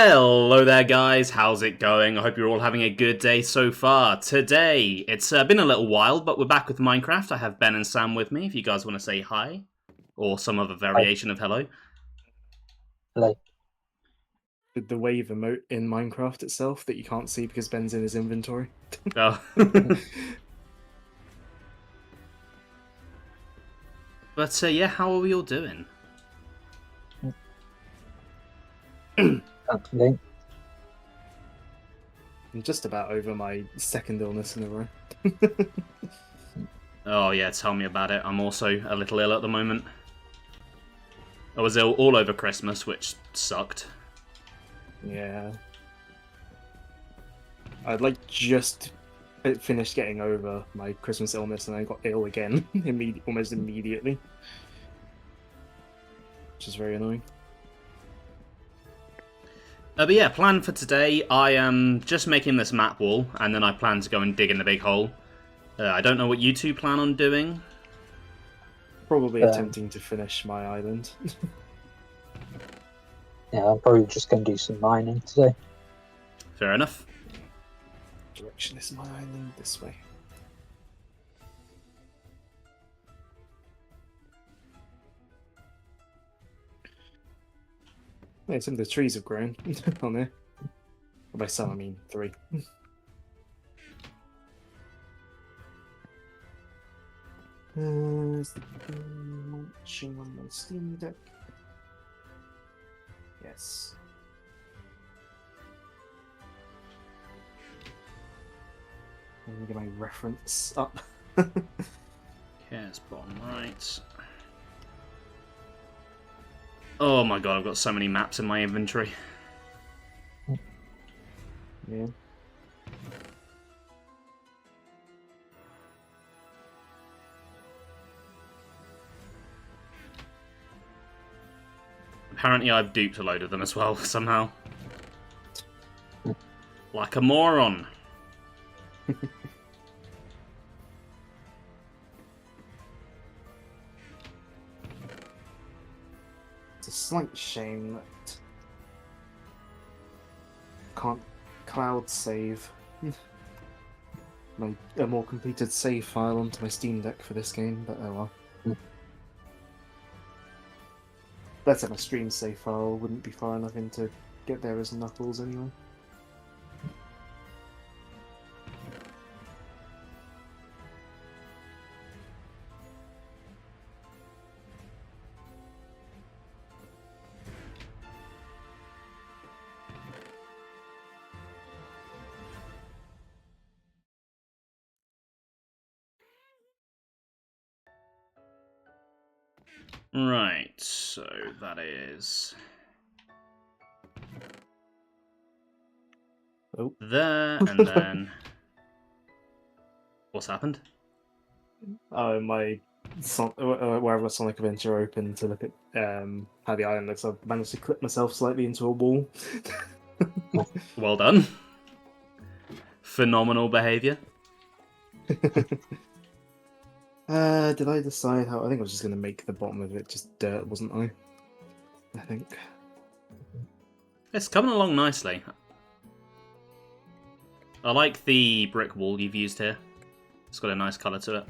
Hello there guys, how's it going? I hope you're all having a good day so far. Today, it's been a little while, but we're back with Minecraft. I have Ben and Sam with me, if you guys want to say hi, or some other variation of hello. Hello. The wave emote in Minecraft itself that you can't see because Ben's in his inventory. Oh. But yeah, how are we all doing? Okay. I'm just about over my second illness in a row. Oh yeah, tell me about it. I'm also a little ill at the moment. I was ill all over Christmas, which sucked. Yeah. I'd just finished getting over my Christmas illness and I got ill again almost immediately. Which is very annoying. But yeah, plan for today, I am just making this map wall, and then I plan to go and dig in the big hole. I don't know what you two plan on doing. Probably attempting to finish my island. Yeah, I'm probably just going to do some mining today. Fair enough. Direction is my island, this way. Yeah, some of the trees have grown on there. By some, I mean 3. Is the launching on my Steam Deck? Yes. Let me get my reference up. Okay, it's bottom right. Oh my god, I've got so many maps in my inventory. Yeah. Apparently I've duped a load of them as well, somehow. Like a moron. It's a slight shame that can't cloud save a more completed save file onto my Steam Deck for this game, but oh well. Let's have a stream save file, wouldn't be far enough in to get there as Knuckles anyway. Right, so that is... Oh. There, and then... What's happened? Oh, wherever Sonic Adventure opened to look at how the island looks, I've managed to clip myself slightly into a wall. Well done. Phenomenal behaviour. Did I decide how? I think I was just going to make the bottom of it just dirt, wasn't I? I think. It's coming along nicely. I like the brick wall you've used here. It's got a nice colour to it.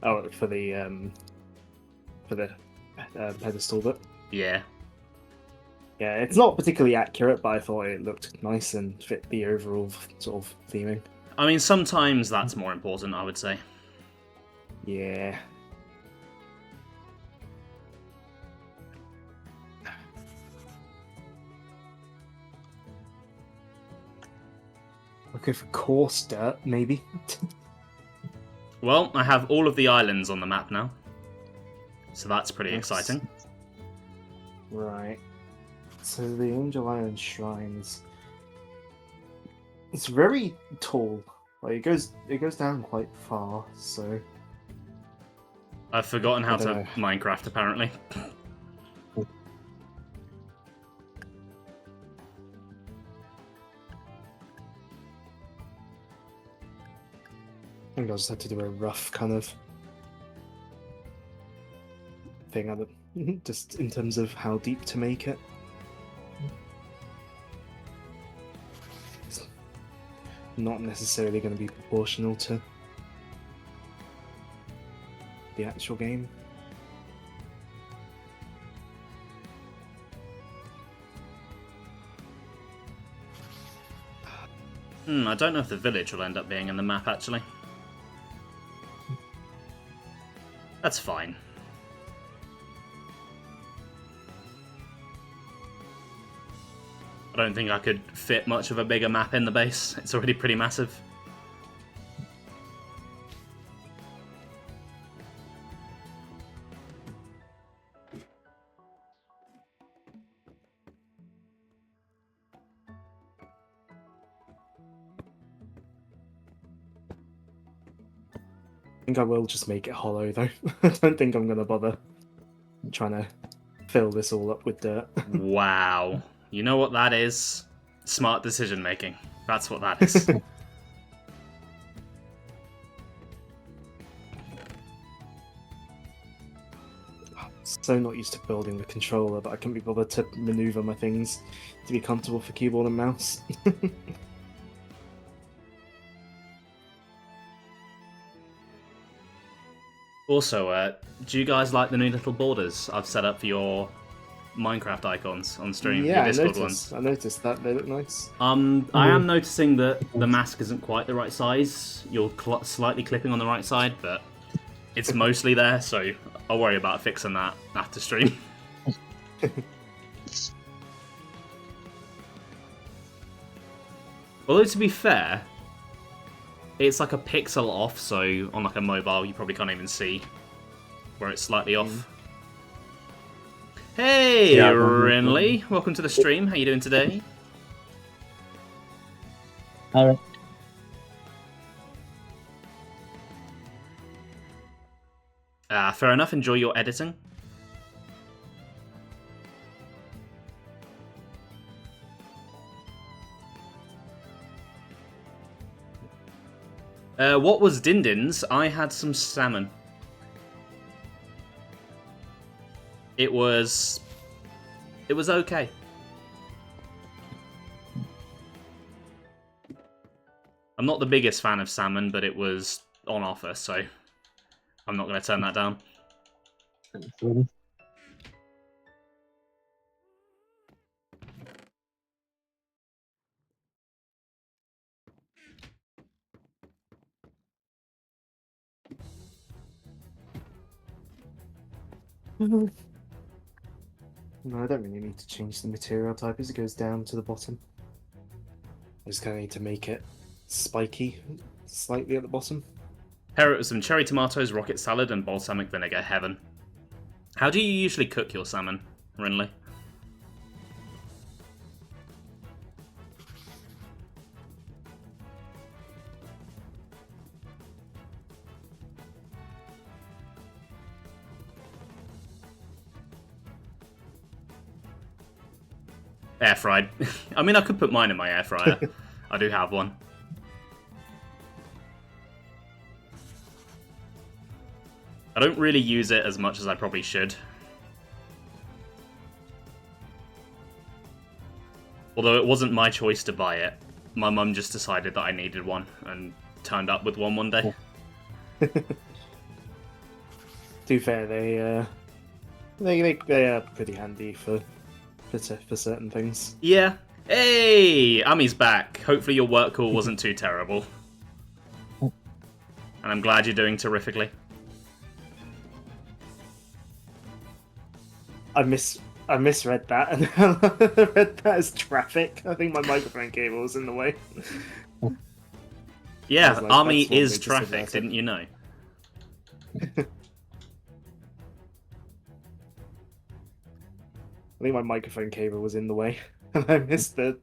Oh, for the pedestal bit. Yeah. Yeah, it's not particularly accurate, but I thought it looked nice and fit the overall sort of theming. I mean, sometimes that's more important, I would say. Yeah. Okay, for coarse dirt, maybe. Well, I have all of the islands on the map now. So that's pretty exciting. Right. So the Angel Island Shrines. It's very tall. Like it goes down quite far, so I've forgotten how I to don't know. Minecraft, apparently. I think I just had to do a rough kind of thing of it, just in terms of how deep to make it. not necessarily going to be proportional to the actual game. I don't know if the village will end up being in the map, actually. That's fine. I don't think I could fit much of a bigger map in the base. It's already pretty massive. I think I will just make it hollow, though. I don't think I'm going to bother trying to fill this all up with dirt. Wow. You know what that is? Smart decision making. That's what that is. So not used to building the controller that I can't be bothered to maneuver my things to be comfortable for keyboard and mouse. Also, do you guys like the new little borders I've set up for your Minecraft icons on stream? Yeah, your Discord ones? I noticed that. They look nice. I am noticing that the mask isn't quite the right size. You're slightly clipping on the right side, but it's mostly there, so I'll worry about fixing that after stream. Although, to be fair, it's like a pixel off, so on like a mobile you probably can't even see where it's slightly off. Hey, Yeah, Rinley! Welcome to the stream. How you doing today? Alright. Fair enough. Enjoy your editing. What was Dindin's? I had some salmon. It was okay. I'm not the biggest fan of salmon, but it was on offer, so I'm not going to turn that down. No, I don't really need to change the material type as it goes down to the bottom. I just kind of need to make it spiky slightly at the bottom. Pair it with some cherry tomatoes, rocket salad, and balsamic vinegar. Heaven. How do you usually cook your salmon, Rinley? Air fried. I mean, I could put mine in my air fryer. I do have one. I don't really use it as much as I probably should. Although it wasn't my choice to buy it. My mum just decided that I needed one and turned up with one day. To be fair, they are pretty handy for certain things. Yeah. Hey! Ami's back. Hopefully your work call wasn't too terrible. And I'm glad you're doing terrifically. I misread that and I read that as traffic. I think my microphone cable was in the way. Yeah, like, Ami that's one is big traffic, disadvantage. didn't you know? I think my microphone cable was in the way and I missed the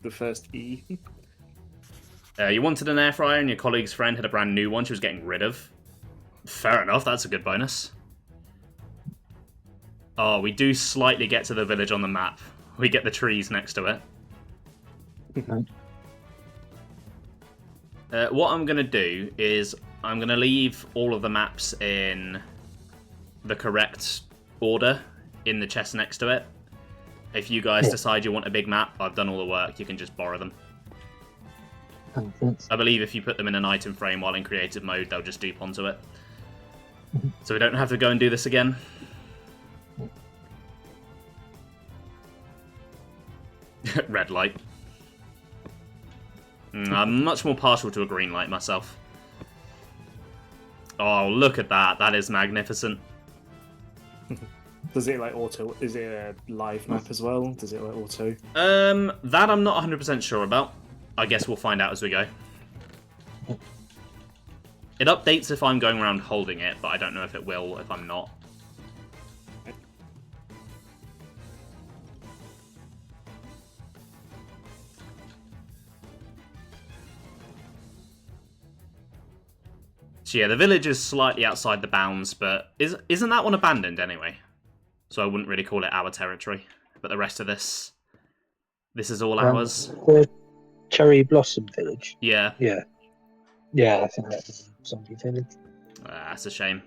first E. You wanted an air fryer and your colleague's friend had a brand new one she was getting rid of. Fair enough, that's a good bonus. Oh, we do slightly get to the village on the map. We get the trees next to it. What I'm going to do is I'm going to leave all of the maps in the correct order in the chest next to it. If you guys decide you want a big map, I've done all the work, you can just borrow them. Entrance. I believe if you put them in an item frame while in creative mode, they'll just dupe onto it. So we don't have to go and do this again. Red light. I'm much more partial to a green light myself. Oh, look at that. That is magnificent. Does it like auto? Is it a live map as well? Does it like auto? That I'm not 100% sure about. I guess we'll find out as we go. It updates if I'm going around holding it, but I don't know if it will if I'm not. So yeah, the village is slightly outside the bounds, but isn't that one abandoned anyway? So I wouldn't really call it our territory. But the rest of this is all ours. The Cherry Blossom Village. Yeah. Yeah. Yeah, I think that's a zombie village. That's a shame.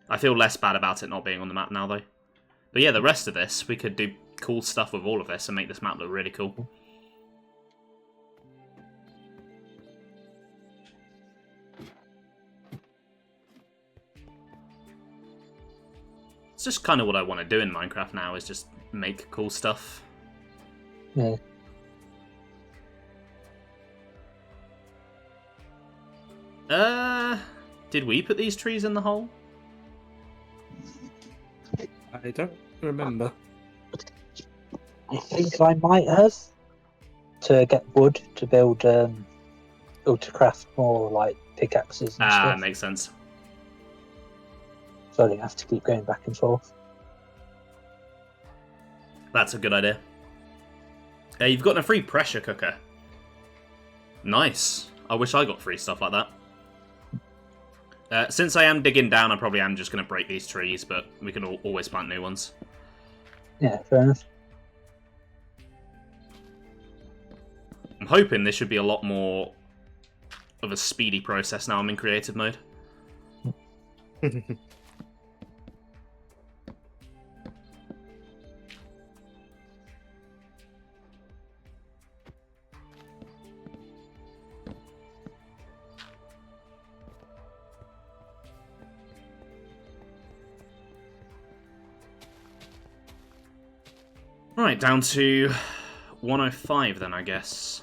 I feel less bad about it not being on the map now, though. But yeah, the rest of this, we could do cool stuff with all of this and make this map look really cool. It's just kind of what I want to do in Minecraft now, is just make cool stuff. Yeah. Did we put these trees in the hole? I don't remember. I think I might have, to get wood to build, or to craft more like pickaxes and stuff. Makes sense. So I didn't have to keep going back and forth. That's a good idea. You've gotten a free pressure cooker. Nice. I wish I got free stuff like that. Since I am digging down, I probably am just going to break these trees, but we can always plant new ones. Yeah, fair enough. I'm hoping this should be a lot more of a speedy process now I'm in creative mode. Right, down to 105 then, I guess.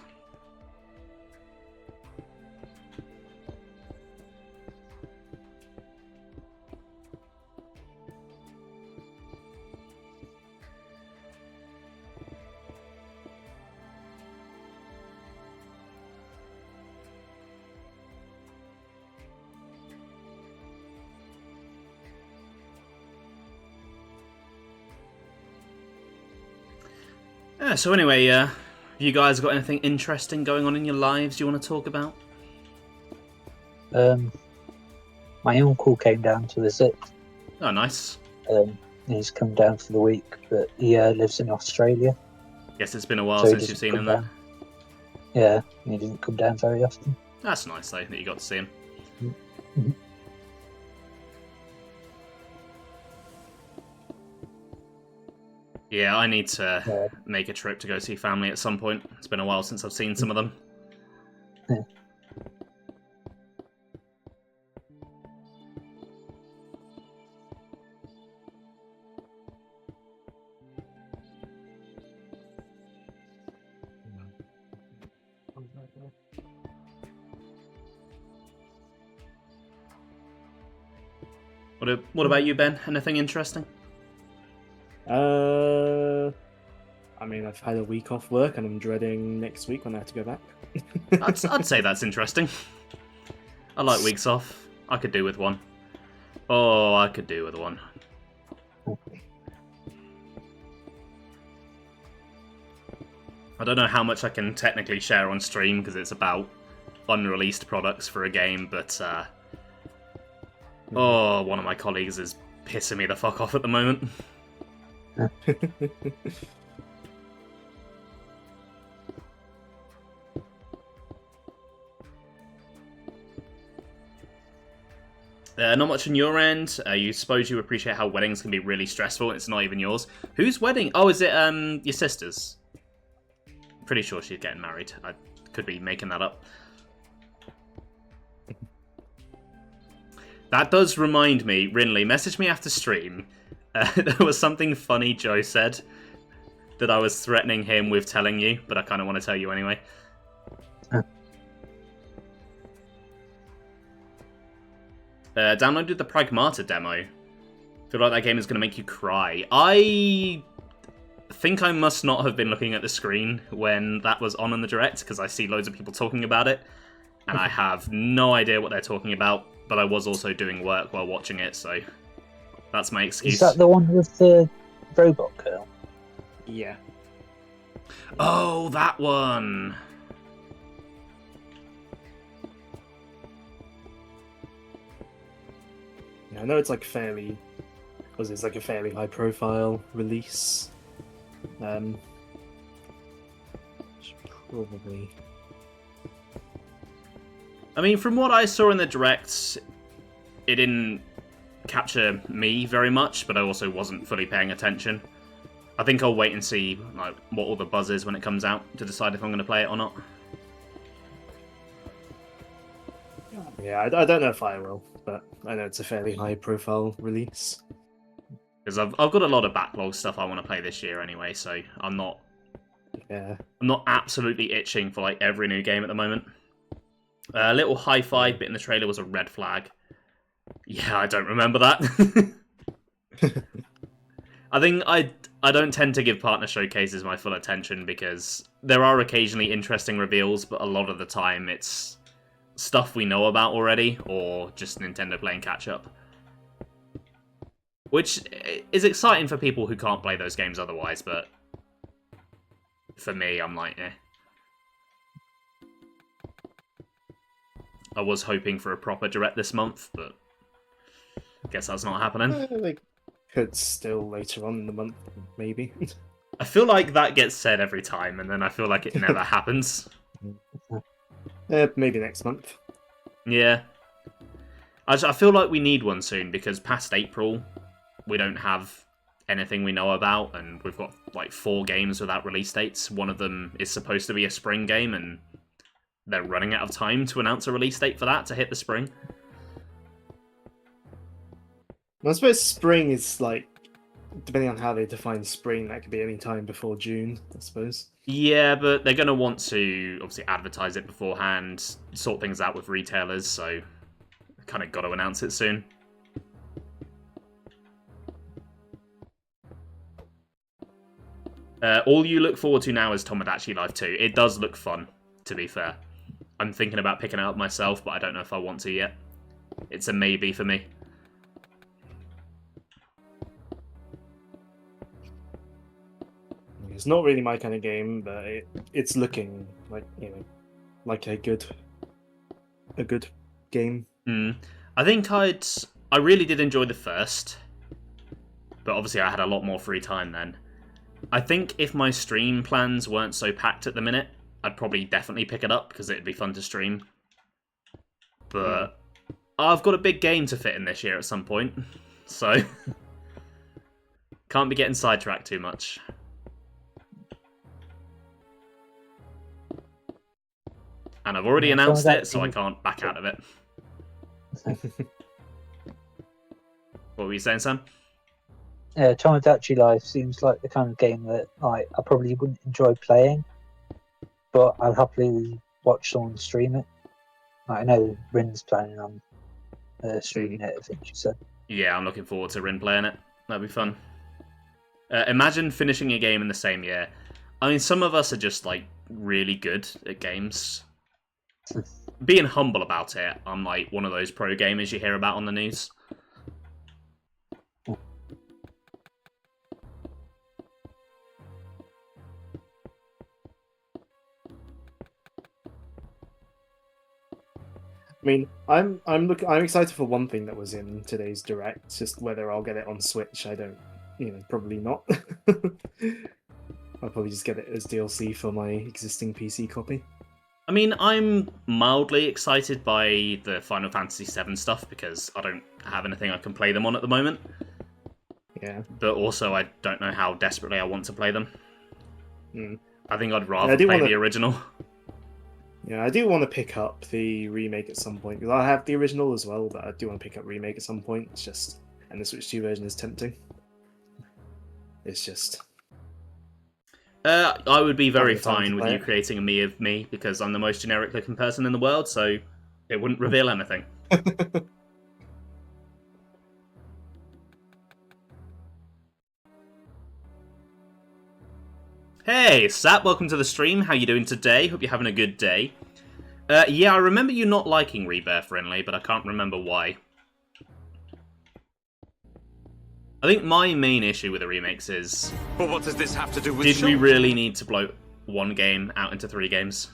Yeah, so anyway, have you guys got anything interesting going on in your lives you want to talk about? My uncle came down to visit. Oh, nice. He's come down for the week, but he lives in Australia. Guess it's been a while So he since you've doesn't seen him come there. Yeah, he didn't come down very often. That's nice, though, that you got to see him. Mhm. Yeah, I need to make a trip to go see family at some point. It's been a while since I've seen some of them. What about you, Ben? Anything interesting? I mean, I've had a week off work and I'm dreading next week when I have to go back. I'd say that's interesting. I like weeks off. I could do with one. Oh, I could do with one. I don't know how much I can technically share on stream because it's about unreleased products for a game, but oh, one of my colleagues is pissing me the fuck off at the moment. Not much on your end. You suppose you appreciate how weddings can be really stressful. It's not even yours. Whose wedding? Oh, is it your sister's? Pretty sure she's getting married. I Could be making that up. That does remind me, Rinley, message me after stream. There was something funny Joe said that I was threatening him with telling you, but I kind of want to tell you anyway. Downloaded the Pragmata demo. Feel like that game is going to make you cry. I think I must not have been looking at the screen when that was on in the Direct, because I see loads of people talking about it, and I have no idea what they're talking about, but I was also doing work while watching it, so that's my excuse. Is that the one with the robot girl? Yeah. Oh, that one! Yeah, I know it's like fairly... it's like a fairly high-profile release. Should probably... I mean, from what I saw in the Direct, it didn't capture me very much, but I also wasn't fully paying attention. I think I'll wait and see like what all the buzz is when it comes out to decide if I'm going to play it or not. Yeah, I don't know if I will, but I know it's a fairly high-profile release. Because I've got a lot of backlog stuff I want to play this year anyway, so I'm not absolutely itching for like every new game at the moment. A little hi-fi bit in the trailer was a red flag. Yeah, I don't remember that. I think I don't tend to give partner showcases my full attention because there are occasionally interesting reveals, but a lot of the time it's stuff we know about already, or just Nintendo playing catch-up. Which is exciting for people who can't play those games otherwise, but for me, I'm like, eh. I was hoping for a proper Direct this month, but I guess that's not happening. They could still later on in the month, maybe. I feel like that gets said every time, and then I feel like it never happens. Maybe next month. Yeah. I feel like we need one soon, because past April, we don't have anything we know about, and we've got like 4 games without release dates. One of them is supposed to be a spring game, and they're running out of time to announce a release date for that to hit the spring. I suppose spring is like, depending on how they define spring, that could be any time before June, I suppose. Yeah, but they're going to want to obviously advertise it beforehand, sort things out with retailers, so kind of got to announce it soon. All you look forward to now is Tomodachi Life 2. It does look fun, to be fair. I'm thinking about picking it up myself, but I don't know if I want to yet. It's a maybe for me. It's not really my kind of game, but it's looking like, you know, like a good game. I think I really did enjoy the first, but obviously I had a lot more free time then. I think if my stream plans weren't so packed at the minute, I'd probably definitely pick it up because it'd be fun to stream. But I've got a big game to fit in this year at some point, so can't be getting sidetracked too much. And I've already announced it, so I can't back out of it. What were you saying, Sam? Tomodachi Life seems like the kind of game that I probably wouldn't enjoy playing, but I'll happily watch someone stream it. I know Rin's planning on streaming it, I think she said. Yeah, I'm looking forward to Rin playing it. That'd be fun. Imagine finishing a game in the same year. I mean, some of us are just, like, really good at games. Being humble about it, I'm, like, one of those pro gamers you hear about on the news. I mean, I'm excited for one thing that was in today's Direct. Just whether I'll get it on Switch, I don't, probably not. I'll probably just get it as DLC for my existing PC copy. I mean, I'm mildly excited by the Final Fantasy VII stuff because I don't have anything I can play them on at the moment. Yeah. But also, I don't know how desperately I want to play them. Mm. I think I'd rather play the original. Yeah, I do want to pick up the remake at some point because I have the original as well, but I do want to pick up remake at some point. It's just, and the Switch 2 version is tempting. It's just. I would be very the time to fine with play you it. creating a me of me because I'm the most generic looking person in the world, so it wouldn't reveal anything. Hey, Sap, welcome to the stream. How you doing today? Hope you're having a good day. Yeah, I remember you not liking Rebirth Friendly, but I can't remember why. I think my main issue with the remakes is... But what does this have to do with did we really need to blow one game out into 3 games?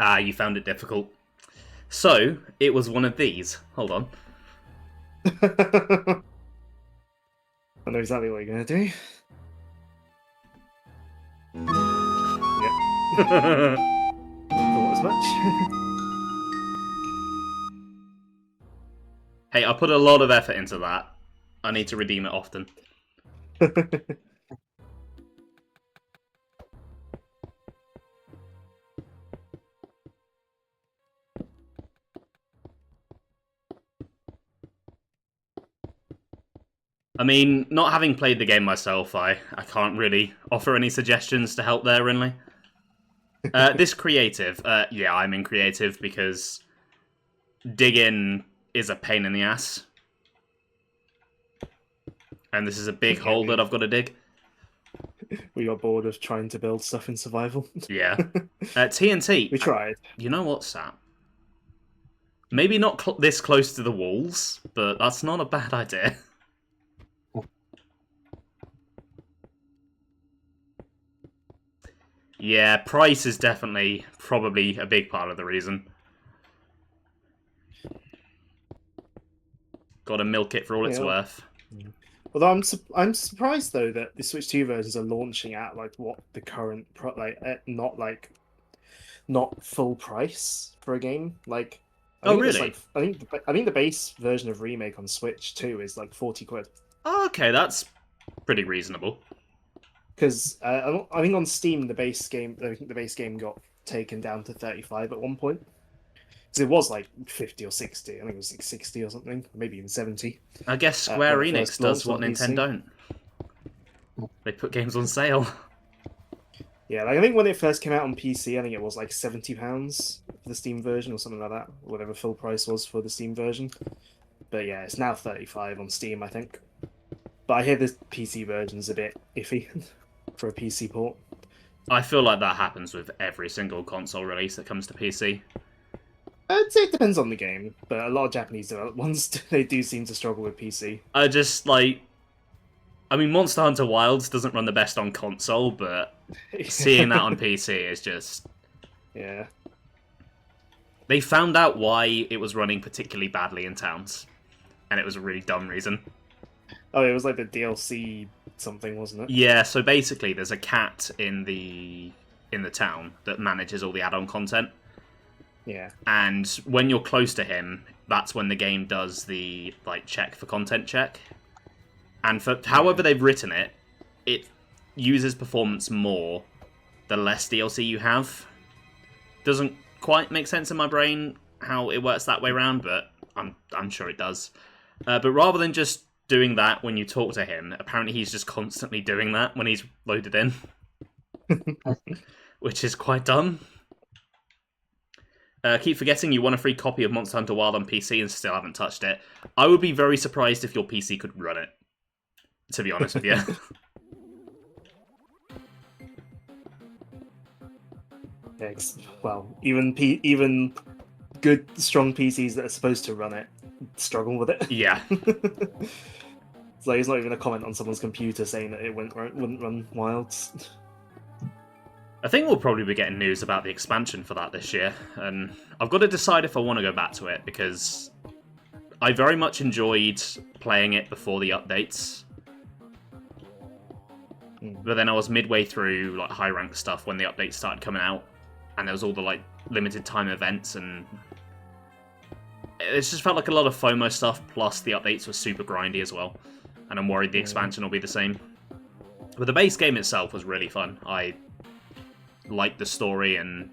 Ah, you found it difficult. So, it was one of these. Hold on. I know exactly what you're gonna do. Yep. Thought as much. Hey, I put a lot of effort into that. I need to redeem it often. I mean, not having played the game myself, I can't really offer any suggestions to help there, really. This creative, yeah, I'm in creative because digging is a pain in the ass. And this is a big hole that I've got to dig. We got bored of trying to build stuff in survival. Yeah. TNT. We tried. You know what, Sam? Maybe not this close to the walls, but that's not a bad idea. Yeah, price is definitely probably a big part of the reason. Gotta milk it for all it's worth. Although I'm surprised though that the Switch 2 versions are launching at like what the current not full price for a game. Like, Oh really? I think the base version of Remake on Switch 2 is like 40 quid. Oh, okay, that's pretty reasonable. Because I think on Steam the base game got taken down to 35 at one point. Because it was like 50 or 60. I think it was like 60 or something, maybe even 70. I guess Square when it Enix first does launched what on Nintendo PC. don't. They put games on sale. Yeah, like I think when it first came out on PC, I think it was like £70 for the Steam version or something like that, whatever full price was for the Steam version. But yeah, it's now 35 on Steam, I think. But I hear the PC version's a bit iffy for a PC port. I feel like that happens with every single console release that comes to PC. I'd say it depends on the game, but a lot of Japanese developed ones, they do seem to struggle with PC. I just, like... I mean, Monster Hunter Wilds doesn't run the best on console, but seeing that on PC is just... Yeah. They found out why it was running particularly badly in towns, and it was a really dumb reason. Oh, it was like the DLC something, wasn't it? Yeah, so basically there's a cat in the town that manages all the add-on content. Yeah. And when you're close to him, that's when the game does the like check for content check. And for however they've written it, it uses performance more the less DLC you have. Doesn't quite make sense in my brain how it works that way around, but I'm sure it does. But rather than just doing that when you talk to him, apparently he's just constantly doing that when he's loaded in. Which is quite dumb. Keep forgetting you want a free copy of Monster Hunter Wild on PC and still haven't touched it. I would be very surprised if your PC could run it, to be honest with you. Well, even good, strong PCs that are supposed to run it struggle with it. Yeah. So it's not even a comment on someone's computer saying that it wouldn't run Wilds. I think we'll probably be getting news about the expansion for that this year, and I've got to decide if I want to go back to it, because I very much enjoyed playing it before the updates. But then I was midway through like high rank stuff when the updates started coming out, and there was all the like limited time events, and it just felt like a lot of FOMO stuff, plus the updates were super grindy as well, and I'm worried the expansion will be the same. But the base game itself was really fun. I liked the story, and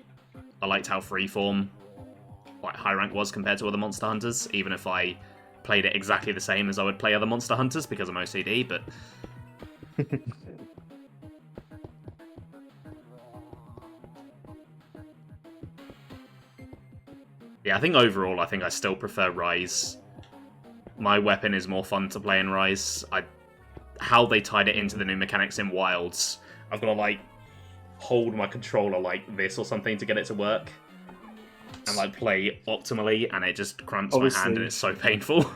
I liked how freeform like high rank was compared to other Monster Hunters, even if I played it exactly the same as I would play other Monster Hunters because I'm OCD, but... yeah, I think overall, I still prefer Rise. My weapon is more fun to play in Rise. How they tied it into the new mechanics in Wilds, I've got to, like, hold my controller like this or something to get it to work. And, like, play optimally, and it just cramps my hand, and it's so painful.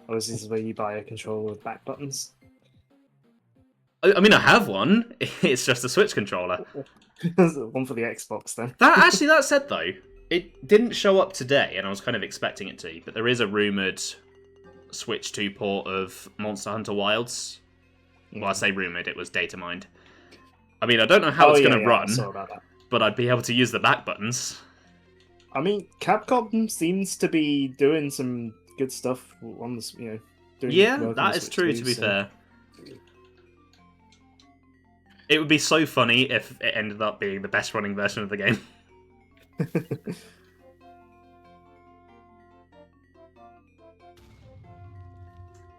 Oh, this is where you buy a controller with back buttons? I mean, I have one. It's just a Switch controller. One for the Xbox, then. That said, though, it didn't show up today, and I was kind of expecting it to, but there is a rumoured Switch 2 port of Monster Hunter Wilds. Well, I say rumoured, it was data mined. I mean, I don't know how it's going to run, but I'd be able to use the back buttons. I mean, Capcom seems to be doing some good stuff on this, doing that is true, to be fair. It would be so funny if it ended up being the best running version of the game.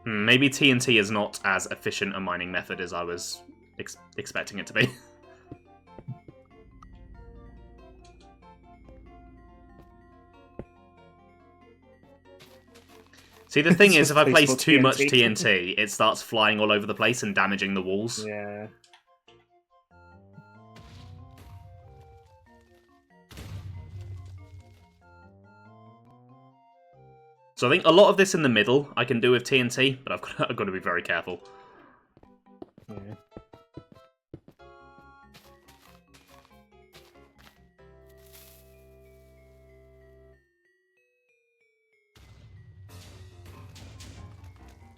Maybe TNT is not as efficient a mining method as I was expecting it to be. See, the thing is, if I place too much TNT, it starts flying all over the place and damaging the walls. Yeah. So I think a lot of this in the middle I can do with TNT, but I've got to be very careful. Yeah.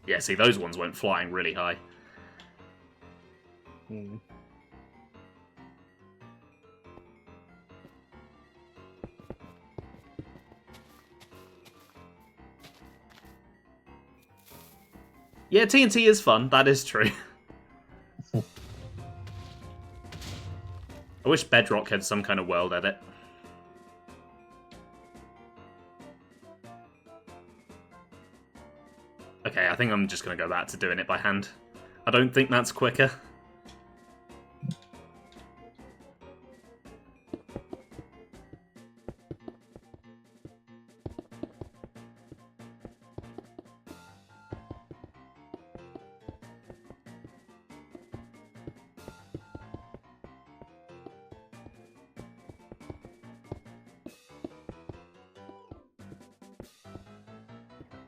Yeah, see, those ones went flying really high. Yeah, TNT is fun, that is true. I wish Bedrock had some kind of world edit. Okay, I think I'm just going to go back to doing it by hand. I don't think that's quicker.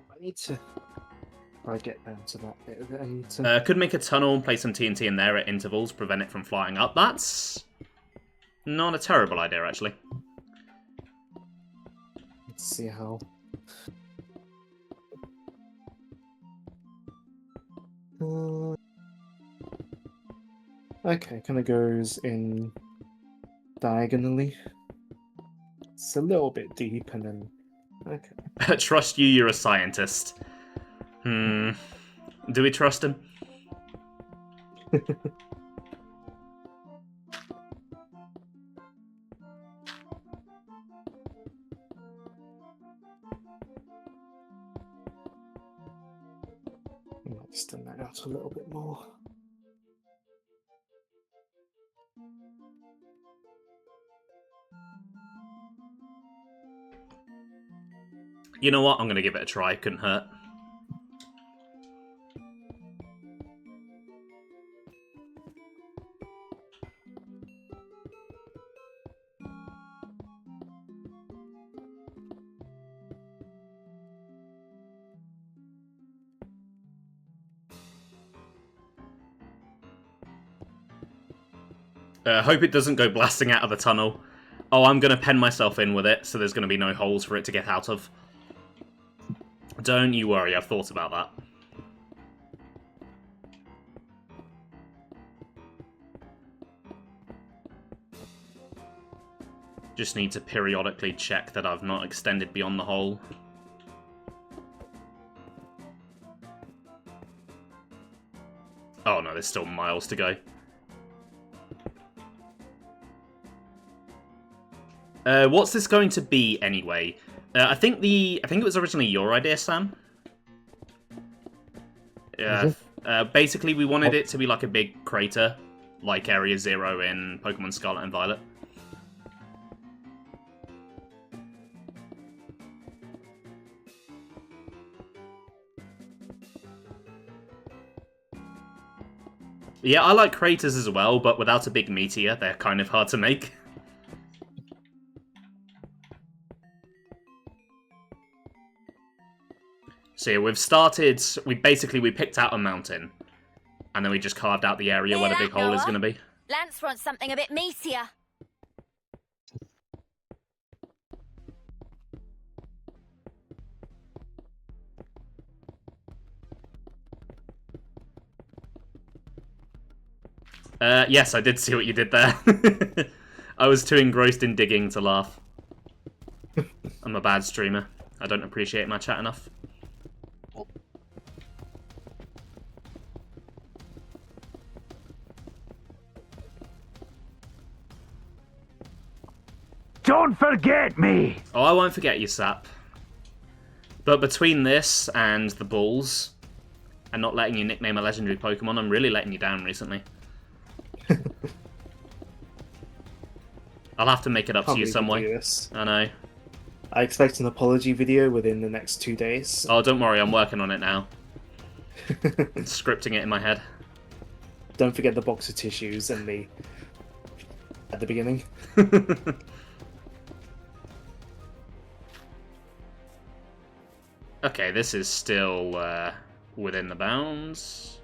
I need to... I get down to that bit of it. Could make a tunnel and place some TNT in there at intervals, prevent it from flying up. That's not a terrible idea, actually. Let's see how... Okay, kind of goes in diagonally. It's a little bit deep, and then... Okay. Trust you, you're a scientist. Do we trust him? I might extend that out a little bit more. You know what? I'm going to give it a try. Couldn't hurt. Hope it doesn't go blasting out of the tunnel. Oh, I'm going to pen myself in with it, so there's going to be no holes for it to get out of. Don't you worry, I've thought about that. Just need to periodically check that I've not extended beyond the hole. Oh no, there's still miles to go. What's this going to be anyway? I think it was originally your idea, Sam. Yeah. Basically, we wanted it to be like a big crater, like Area Zero in Pokemon Scarlet and Violet. Yeah, I like craters as well, but without a big meteor, they're kind of hard to make. So yeah, we picked out a mountain, and then we just carved out the area where the big hole is going to be. Lance wants something a bit meatier. Yes, I did see what you did there. I was too engrossed in digging to laugh. I'm a bad streamer. I don't appreciate my chat enough. Don't forget me! Oh, I won't forget you, Sap. But between this and the balls, and not letting you nickname a legendary Pokemon, I'm really letting you down recently. I'll have to make it up to you some way. I know. I expect an apology video within the next 2 days. Oh, don't worry, I'm working on it now. Scripting it in my head. Don't forget the box of tissues and the... at the beginning. Okay, this is still within the bounds.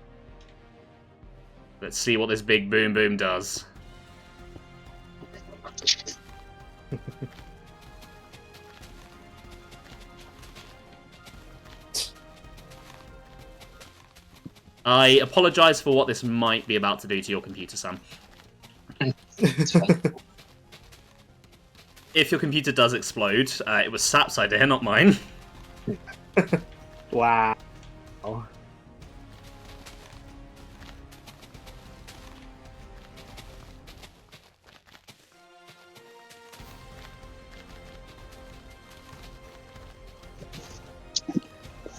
Let's see what this big boom boom does. I apologise for what this might be about to do to your computer, Sam. If your computer does explode, it was Sap's idea, not mine. Wow.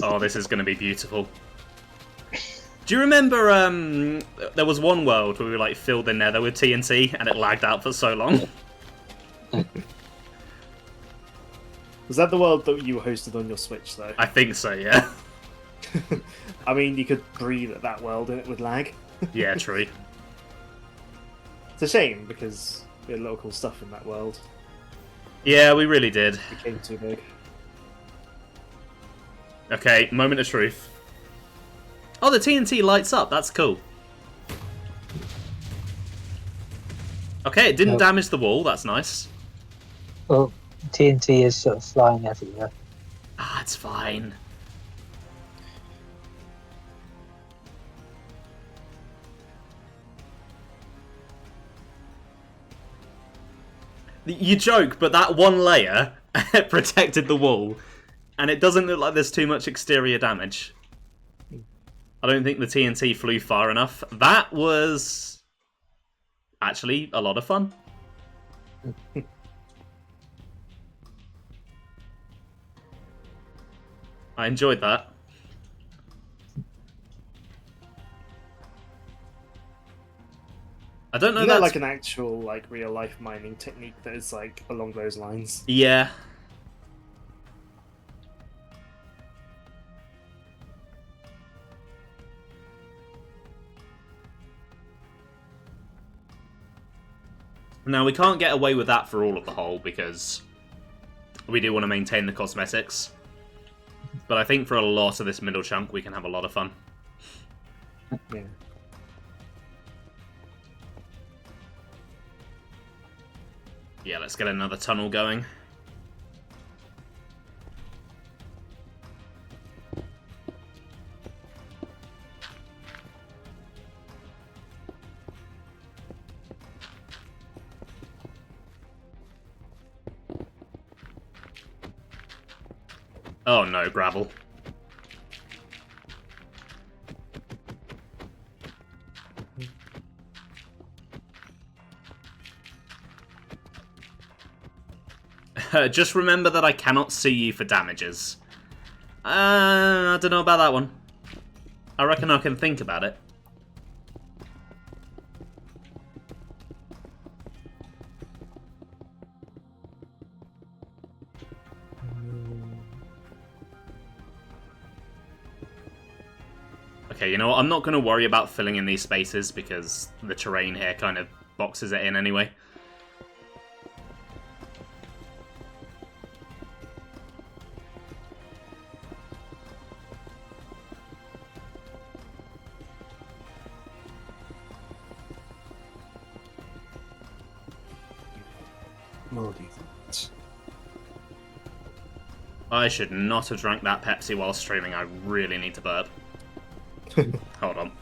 Oh, this is going to be beautiful. Do you remember there was one world where we like filled the nether with TNT and it lagged out for so long? Was that the world that you hosted on your Switch, though? I think so, yeah. I mean, you could breathe at that world and it would lag. Yeah, true. It's a shame, because we had a lot of cool stuff in that world. Yeah, we really did. It became too big. Okay, moment of truth. Oh, the TNT lights up. That's cool. Okay, it didn't damage the wall. That's nice. Well, TNT is sort of flying everywhere. Ah, it's fine. You joke, but that one layer protected the wall, and it doesn't look like there's too much exterior damage. I don't think the TNT flew far enough. That was actually a lot of fun. I enjoyed that. I don't know. Is that That's like an actual, like, real life mining technique that is like along those lines? Yeah. Now, we can't get away with that for all of the hole because we do want to maintain the cosmetics. But I think for a lot of this middle chunk, we can have a lot of fun. Yeah. Yeah, let's get another tunnel going. Oh no, gravel. Just remember that I cannot see you for damages. I don't know about that one. I reckon I can think about it. Okay, you know what? I'm not going to worry about filling in these spaces because the terrain here kind of boxes it in anyway. I should not have drank that Pepsi while streaming. I really need to burp. Hold on.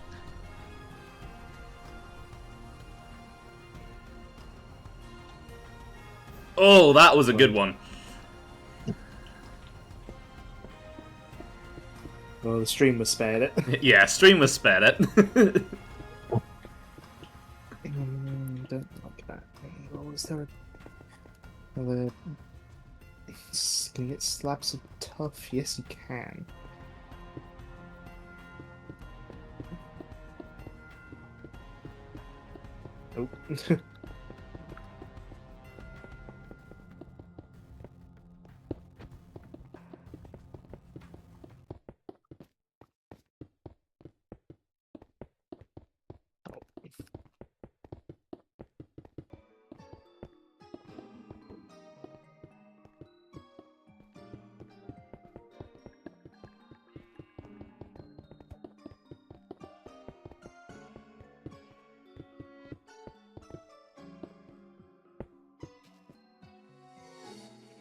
Oh, that was a good one. Well, the stream was spared it. Yeah, stream was spared it. Don't like that. Oh, is there another... Can you get slabs of tough? Yes, you can. Oh.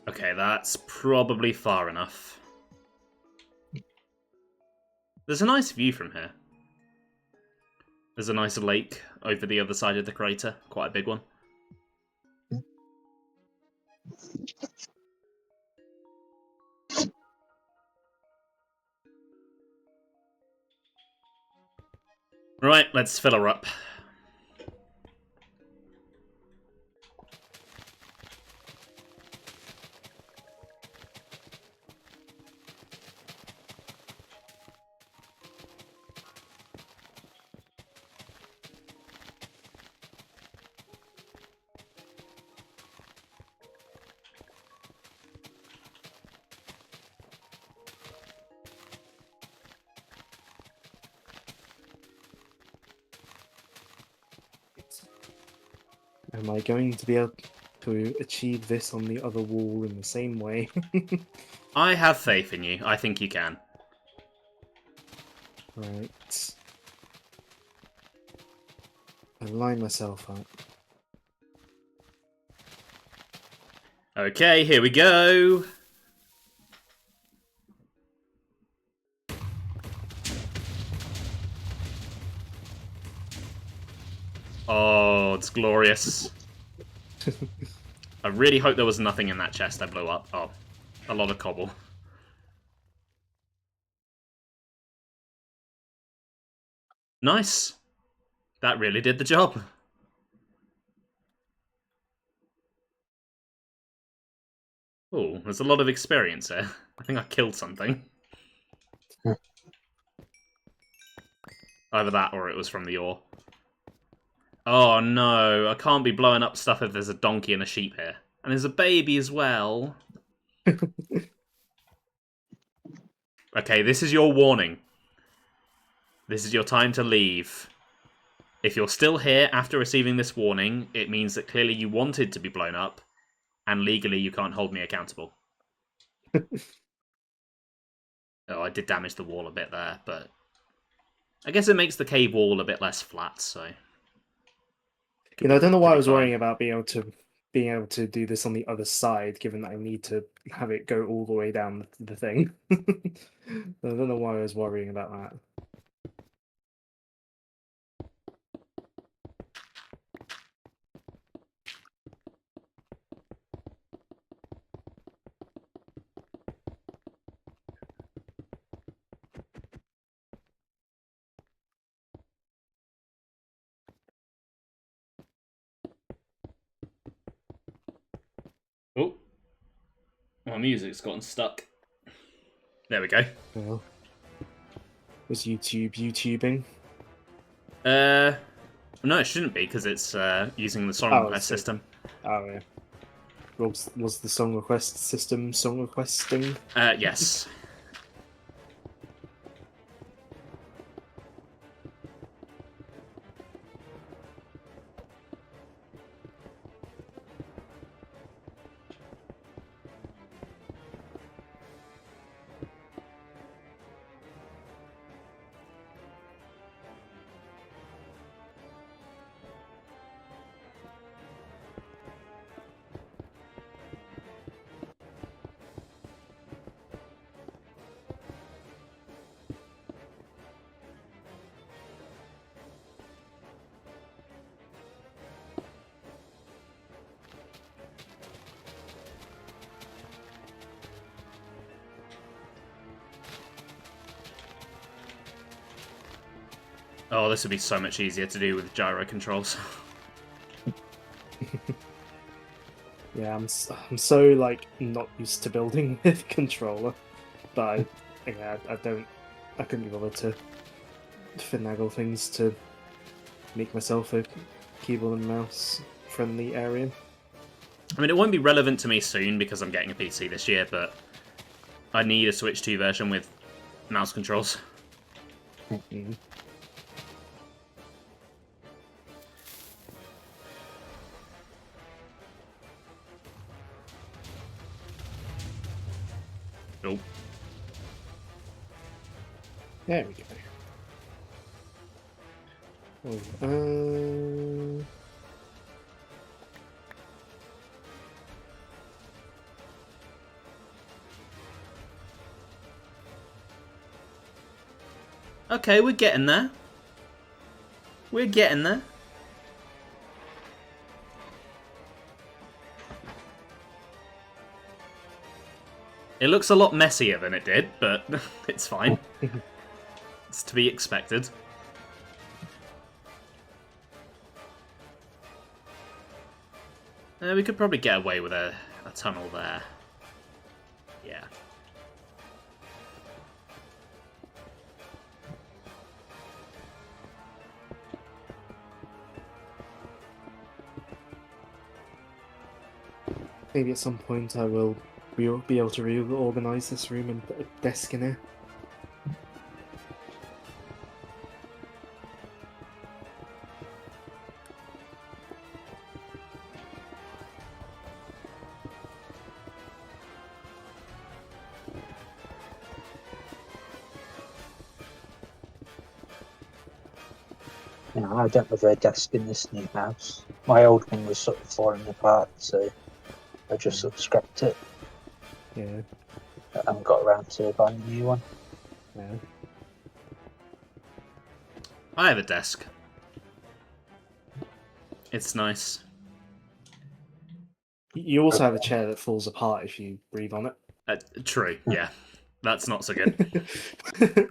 Okay, that's probably far enough. There's a nice view from here. There's a nice lake over the other side of the crater. Quite a big one. Right, let's fill her up. Am I going to be able to achieve this on the other wall in the same way? I have faith in you. I think you can. Right. I line myself up. Okay, here we go. Oh, it's glorious. I really hope there was nothing in that chest I blew up. Oh, a lot of cobble. Nice. That really did the job. Oh, there's a lot of experience here. I think I killed something. Either that or it was from the ore. Oh no, I can't be blowing up stuff if there's a donkey and a sheep here. And there's a baby as well. Okay, this is your warning. This is your time to leave. If you're still here after receiving this warning, it means that clearly you wanted to be blown up, and legally you can't hold me accountable. Oh, I did damage the wall a bit there, but I guess it makes the cave wall a bit less flat, so... You know, I don't know why I was Fine. worrying about being able to being able to do this on the other side, given that I need to have it go all the way down the thing. I don't know why I was worrying about that. Oh, my music's gotten stuck. There we go. Well, was YouTubing? No, it shouldn't be because it's using the song Oh, request so- system. Oh yeah. Was the song request system song requesting? Yes. Oh, this would be so much easier to do with gyro controls. Yeah, I'm so like not used to building with controller, but I couldn't be bothered to finagle things to make myself a keyboard and mouse friendly area. I mean, it won't be relevant to me soon because I'm getting a PC this year, but I need a Switch 2 version with mouse controls. Mm-hmm. Nope. There we go. Oh, Okay, we're getting there. We're getting there. It looks a lot messier than it did, but it's fine. It's to be expected. We could probably get away with a tunnel there. Yeah. maybe at some point I will be able to reorganize this room and put a desk in here. You know, I don't have a desk in this new house. My old one was sort of falling apart, so I just sort of scrapped it. Yeah, I haven't got around to buying a new one. yeah. I have a desk. It's nice. You also have a chair that falls apart if you breathe on True, yeah. That's not so good. it.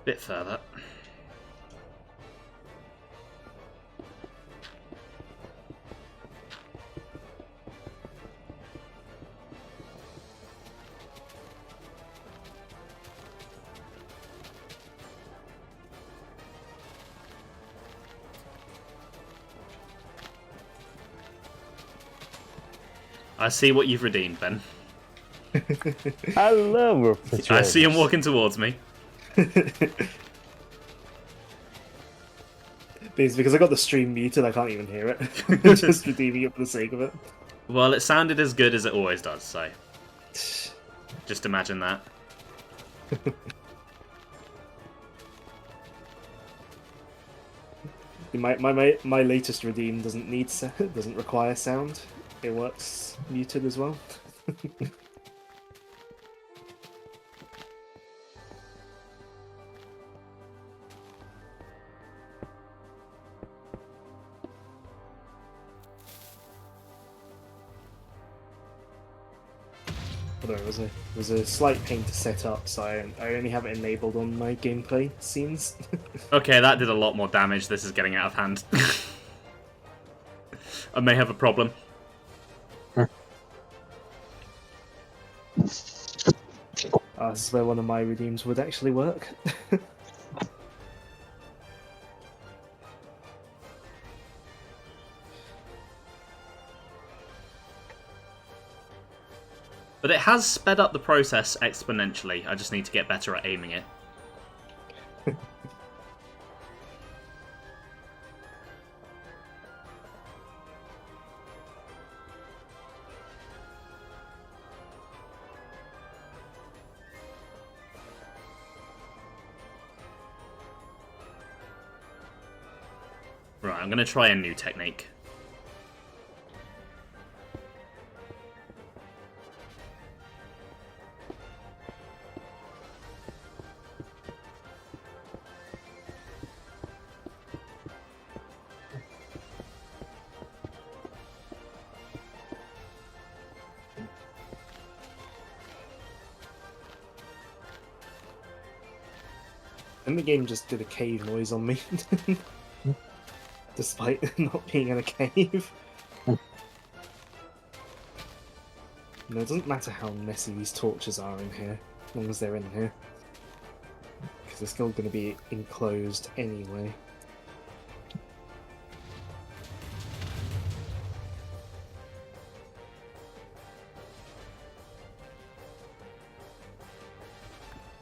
Bit further. I see what you've redeemed, Ben. I love refrigerators. I see him walking towards me. It's because I got the stream muted, I can't even hear it. Just redeeming it for the sake of it. Well, it sounded as good as it always does, so just imagine that. My latest redeem doesn't require sound. It works muted as well. Although it was a slight pain to set up, so I only have it enabled on my gameplay scenes. Okay, that did a lot more damage. This is getting out of hand. I may have a problem. This is where one of my redeems would actually work. But it has sped up the process exponentially. I just need to get better at aiming it. Right, I'm going to try a new technique. And the game just did a cave noise on me. Despite not being in a cave. No, it doesn't matter how messy these torches are in here, as long as they're in here. Because they're still going to be enclosed anyway.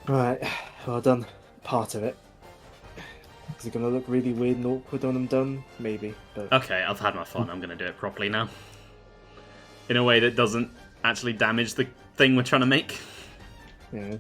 Right, well done. Part of it. Is it going to look really weird and awkward when I'm done? Maybe, but... Okay, I've had my fun. I'm going to do it properly now. In a way that doesn't actually damage the thing we're trying to make. Yeah.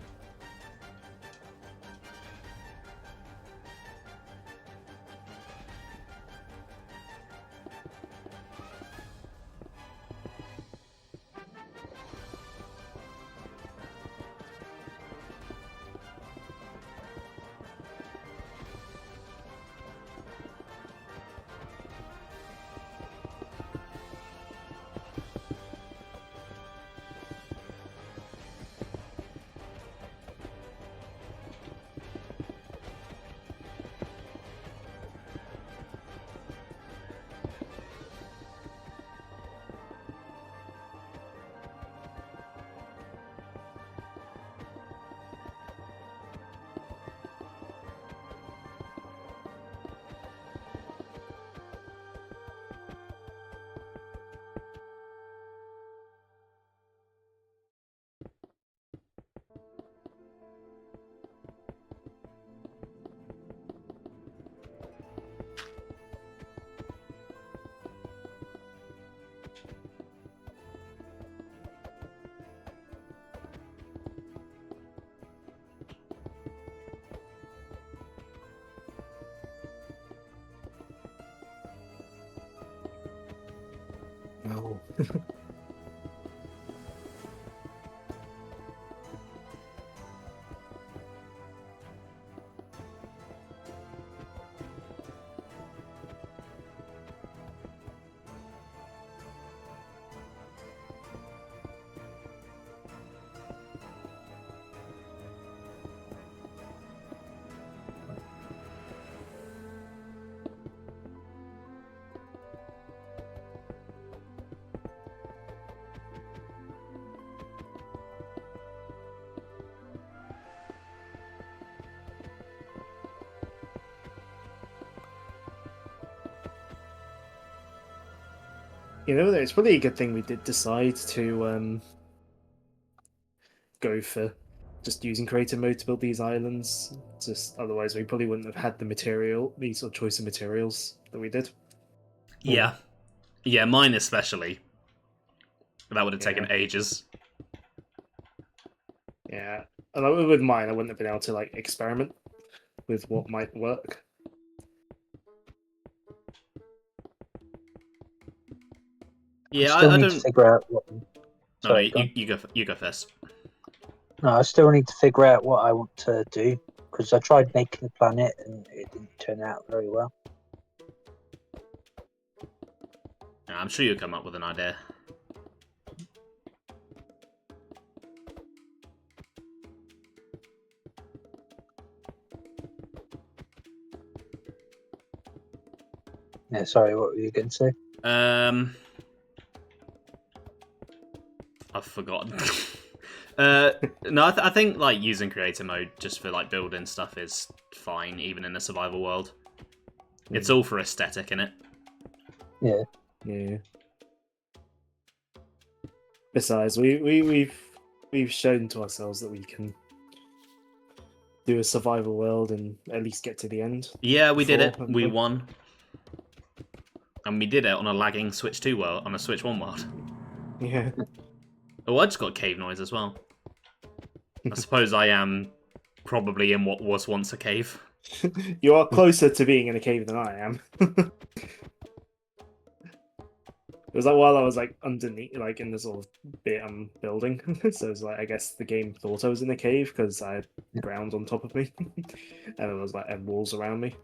No. You know, it's probably a good thing we did decide to go for just using creative mode to build these islands. Just otherwise, we probably wouldn't have had the sort of choice of materials that we did. Yeah. Yeah, mine especially. That would have taken ages. Yeah, and with mine, I wouldn't have been able to like experiment with what might work. Yeah, I still I need don't. to figure out what. No, Sorry, no, you go first. No, I still need to figure out what I want to do because I tried making the planet and it didn't turn out very well. Yeah, I'm sure you'll come up with an idea. Yeah, sorry, what were you going to say? I've forgotten. No, I think like using creator mode just for like building stuff is fine, even in a survival world. It's all for aesthetic, innit? Yeah. Yeah. Besides, we've shown to ourselves that we can do a survival world and at least get to the end. Yeah, we did it. before, We haven't won. And we did it on a lagging Switch 2 world, on a Switch 1 world. Yeah. Oh, I just got cave noise as well. I suppose I am probably in what was once a cave. You are closer to being in a cave than I am. It was like while I was like underneath, like in the sort of bit I'm building. So it's like I guess the game thought I was in a cave because I had ground on top of me, and there was like walls around me.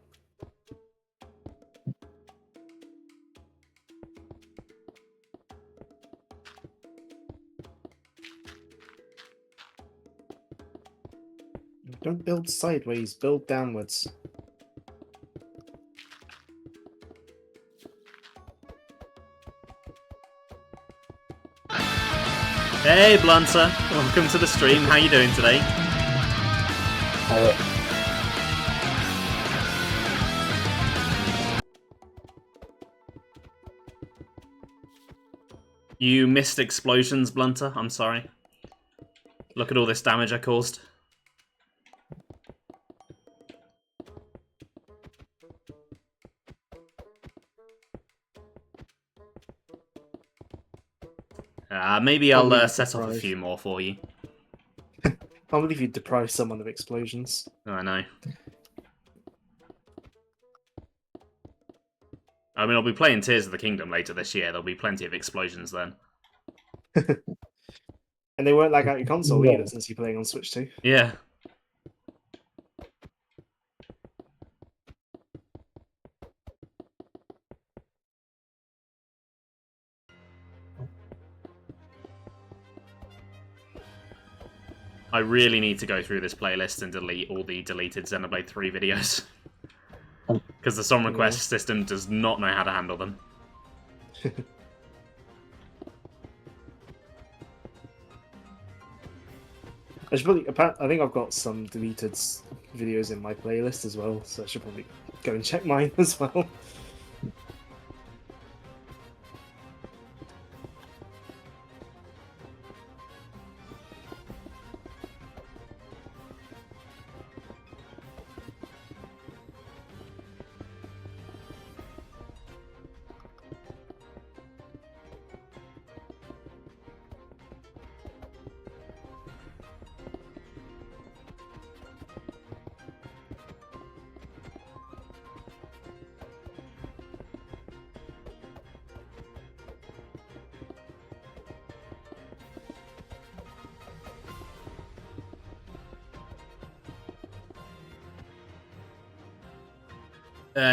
Don't build sideways, build downwards. Hey, Blunter! Welcome to the stream. How you doing today? You missed explosions, Blunter. I'm sorry. Look at all this damage I caused. Maybe I'll set off a few more for you. Can't believe you deprive someone of explosions. I know. I mean, I'll be playing Tears of the Kingdom later this year. There'll be plenty of explosions then. And they won't lag out your console Yeah. either, since you're playing on Switch 2. Yeah. I really need to go through this playlist and delete all the deleted Xenoblade 3 videos. Because the song request system does not know how to handle them. I think I've got some deleted videos in my playlist as well, so I should probably go and check mine as well.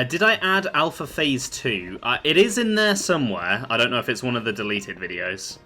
Did I add Alpha Phase 2? It is in there somewhere. I don't know if it's one of the deleted videos.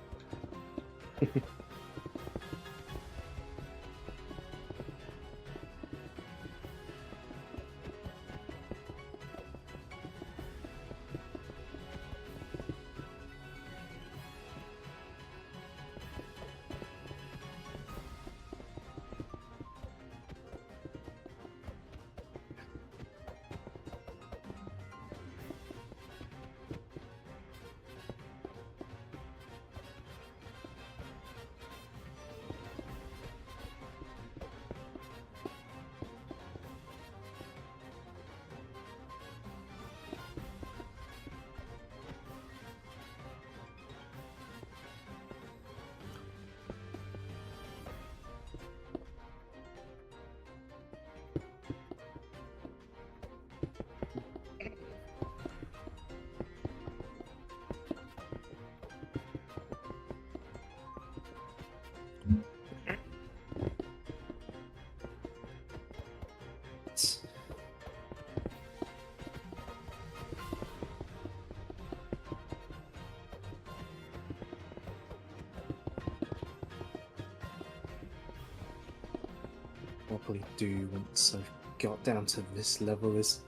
probably do once I've got down to this level is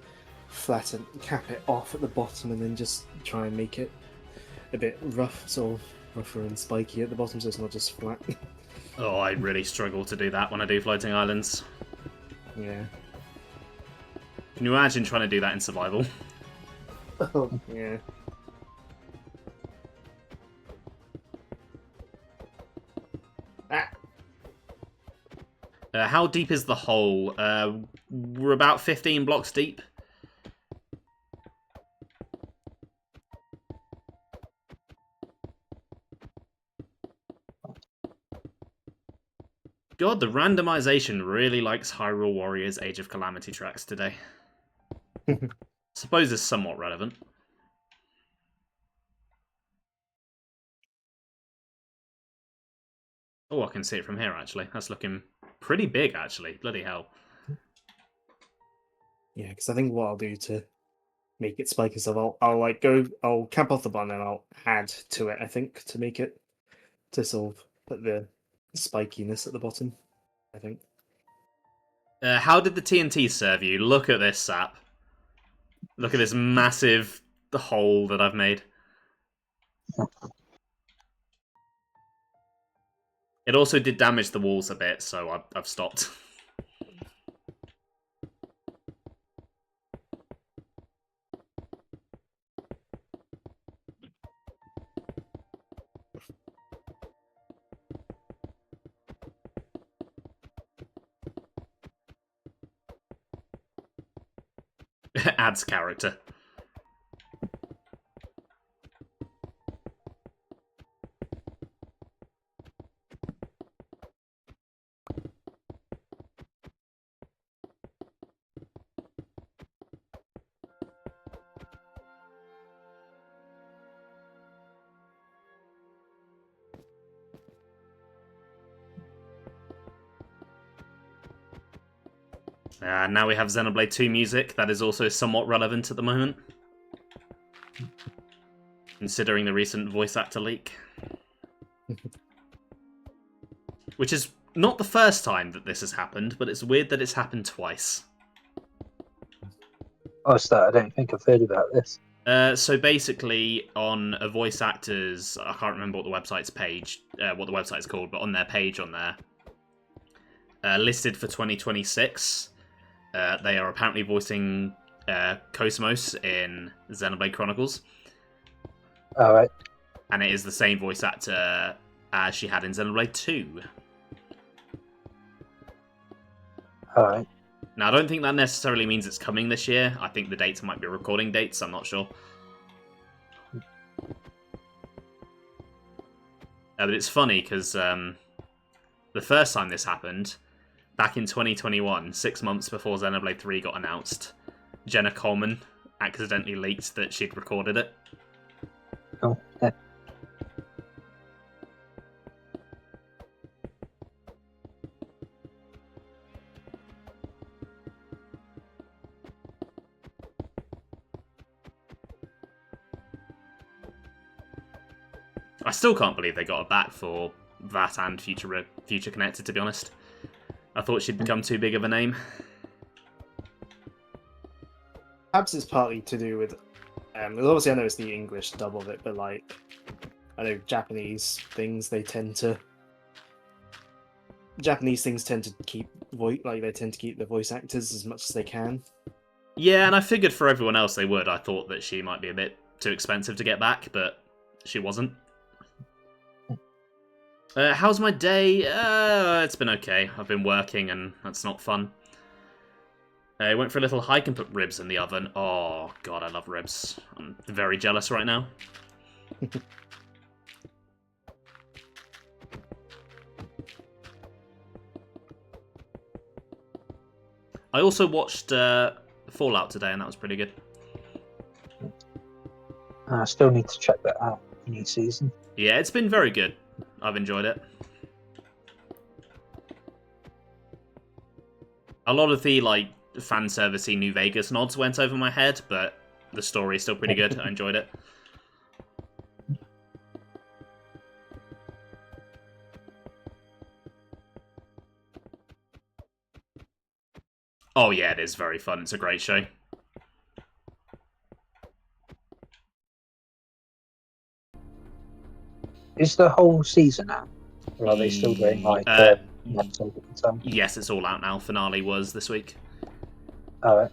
flatten, cap it off at the bottom, and then just try and make it a bit rough, sort of rougher and spiky at the bottom, so it's not just flat. Oh, I really struggle to do that when I do floating islands. Yeah. Can you imagine trying to do that in survival? Oh, yeah. Ah! How deep is the hole? We're about 15 blocks deep. God, the randomization really likes Hyrule Warriors Age of Calamity tracks today. Suppose it's somewhat relevant. Oh, I can see it from here, actually. That's looking pretty big, actually. Bloody hell. Yeah, because I think what I'll do to make it spiky stuff, I'll cap off the button and I'll add to it, I think, to make it, to sort of put the spikiness at the bottom, I think. How did the TNT serve you? Look at this sap. Look at this massive hole that I've made. It also did damage the walls a bit, so I've stopped. Adds character. Now we have Xenoblade 2 music. That is also somewhat relevant at the moment, considering the recent voice actor leak. Which is not the first time that this has happened, but it's weird that it's happened twice. Oh, so I don't think I've heard about this. So basically, on a voice actor's, I can't remember what the website's page, what the website's called, but on their page on there, listed for 2026, they are apparently voicing Cosmos in Xenoblade Chronicles. Alright. And it is the same voice actor as she had in Xenoblade 2. Alright. Now, I don't think that necessarily means it's coming this year. I think the dates might be recording dates, I'm not sure. But it's funny, because the first time this happened, back in 2021, 6 months before Xenoblade 3 got announced, Jenna Coleman accidentally leaked that she'd recorded it. Oh, yeah. I still can't believe they got her back for that and Future Connected, to be honest. I thought she'd become too big of a name. Perhaps it's partly to do with, obviously I know it's the English dub of it, but like, I know Japanese things tend to keep the voice actors as much as they can. Yeah, and I figured for everyone else they would. I thought that she might be a bit too expensive to get back, but she wasn't. How's my day? It's been okay. I've been working, and that's not fun. I went for a little hike and put ribs in the oven. Oh, God, I love ribs. I'm very jealous right now. I also watched Fallout today, and that was pretty good. I still need to check that out. New season. Yeah, it's been very good. I've enjoyed it. A lot of the fan servicey New Vegas nods went over my head, but the story is still pretty good. I enjoyed it. Oh yeah, it is very fun. It's a great show. Is the whole season out? Or are they still doing like an episode at the time? Yes, it's all out now. Finale was this week. Alright.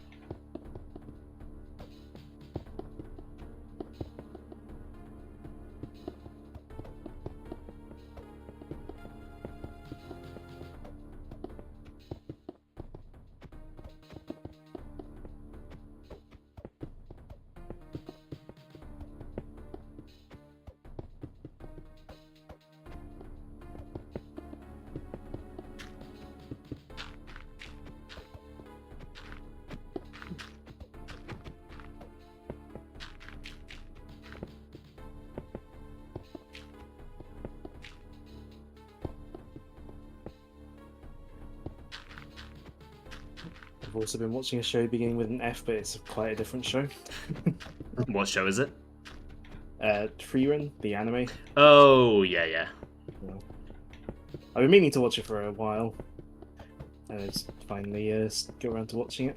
I've also been watching a show beginning with an F, but it's quite a different show. What show is it? Freerun, the anime. Oh, yeah. I've been meaning to watch it for a while. And it's finally got around to watching it.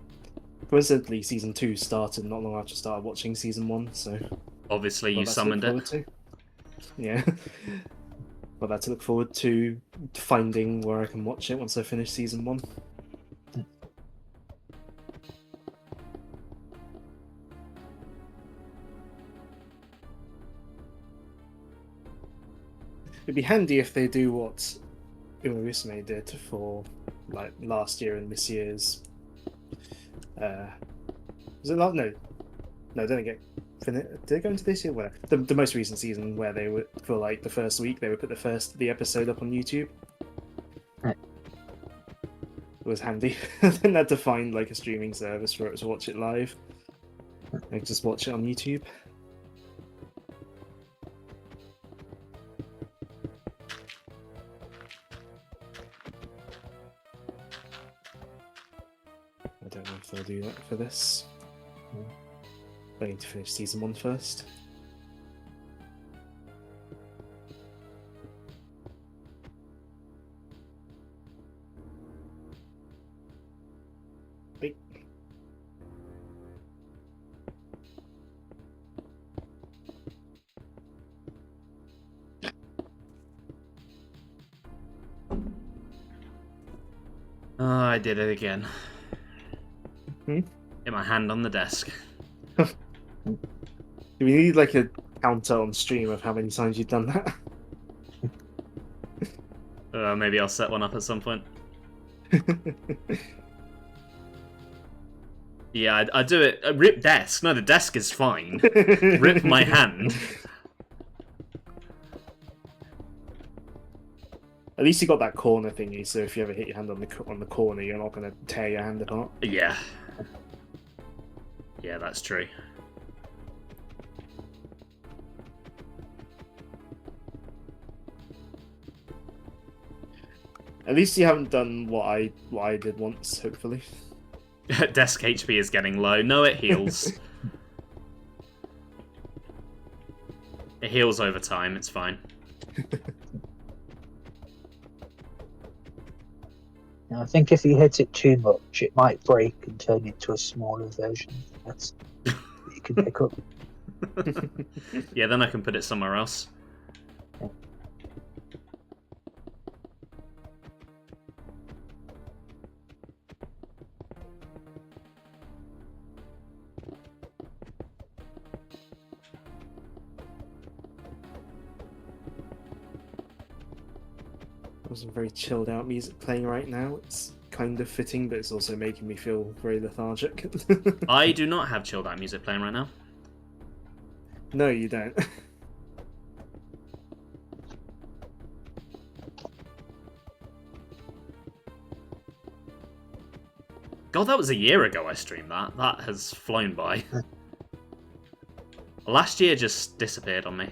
Coincidentally, season 2 started not long after I started watching season 1, so... Obviously, you that's to look summoned it. forward to. Yeah. Got that to look forward to finding where I can watch it once I finish season 1. It'd be handy if they do what Umarisme did for like last year and this year's. Was it last? No, didn't get. Did it go into this year? Where the most recent season where they would for like the first week they would put the episode up on YouTube. Right. It was handy. Then had to find like a streaming service for it to watch it live. I could just watch it on YouTube. I don't know if they'll do that for this. I need to finish season 1 first. Wait. Oh, I did it again. Hmm? Hit my hand on the desk. Do we need like a counter on stream of how many times you've done that? Maybe I'll set one up at some point. Yeah, I do it. Rip desk. No, the desk is fine. Rip my hand. At least you got that corner thingy, so if you ever hit your hand on the corner, you're not going to tear your hand apart. Yeah. Yeah, that's true. At least you haven't done what I did once, hopefully. Desk HP is getting low. No, it heals. It heals over time, it's fine. Now, I think if you hit it too much, it might break and turn into a smaller version that you can pick up. Yeah, then I can put it somewhere else. There's some very chilled out music playing right now. It's kind of fitting, but it's also making me feel very lethargic. I do not have chilled out music playing right now. No, you don't. God, that was a year ago I streamed that. That has flown by. Last year just disappeared on me.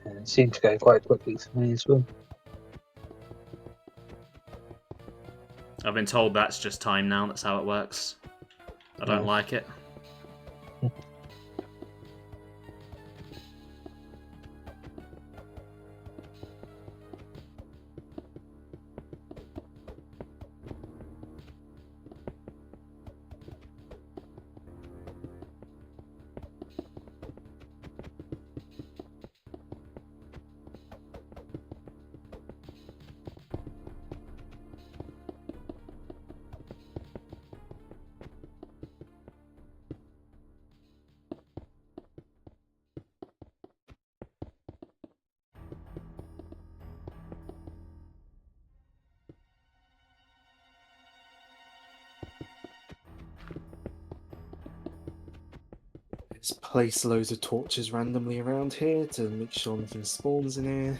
It seemed to go quite quickly for me as well. I've been told that's just time now, that's how it works. I don't like it. Just place loads of torches randomly around here to make sure nothing spawns in here.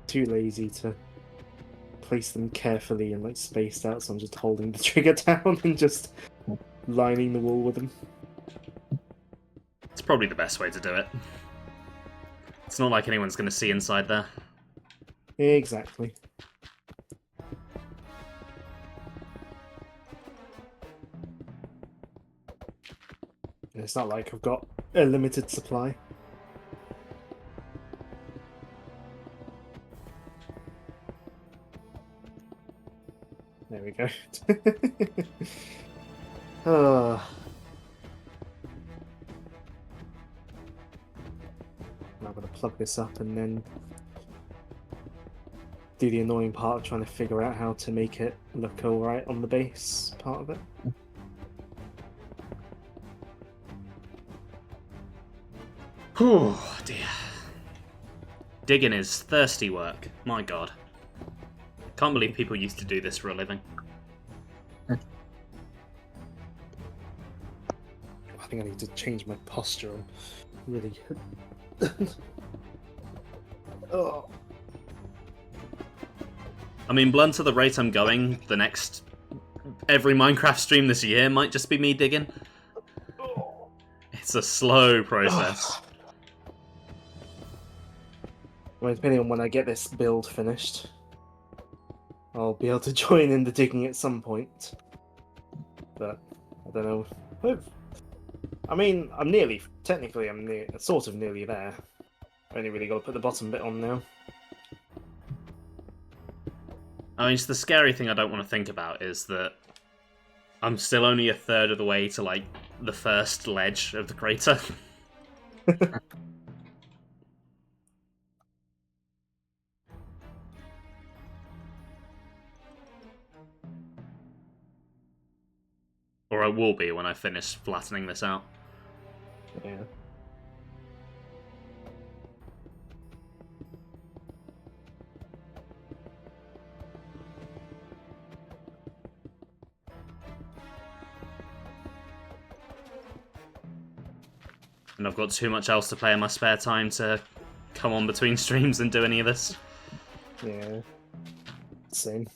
Too lazy to place them carefully and like spaced out, so I'm just holding the trigger down and just lining the wall with them. It's probably the best way to do it. It's not like anyone's going to see inside there. Exactly. And it's not like I've got a limited supply. There we go. Oh. I'm going to plug this up and then do the annoying part of trying to figure out how to make it look alright on the base part of it. Oh dear. Digging is thirsty work. My god. Can't believe people used to do this for a living. I think I need to change my posture. I'm really... Oh. I mean, blunt to the rate I'm going, the next... every Minecraft stream this year might just be me digging. It's a slow process. Well, depending on when I get this build finished, I'll be able to join in the digging at some point. But, I don't know. I mean, I'm nearly... Technically, I'm sort of nearly there. I only really got to put the bottom bit on now. I mean, it's the scary thing I don't want to think about is that I'm still only a third of the way to, like, the first ledge of the crater. Or I will be when I finish flattening this out. Yeah. And I've got too much else to play in my spare time to come on between streams and do any of this. Yeah. Same.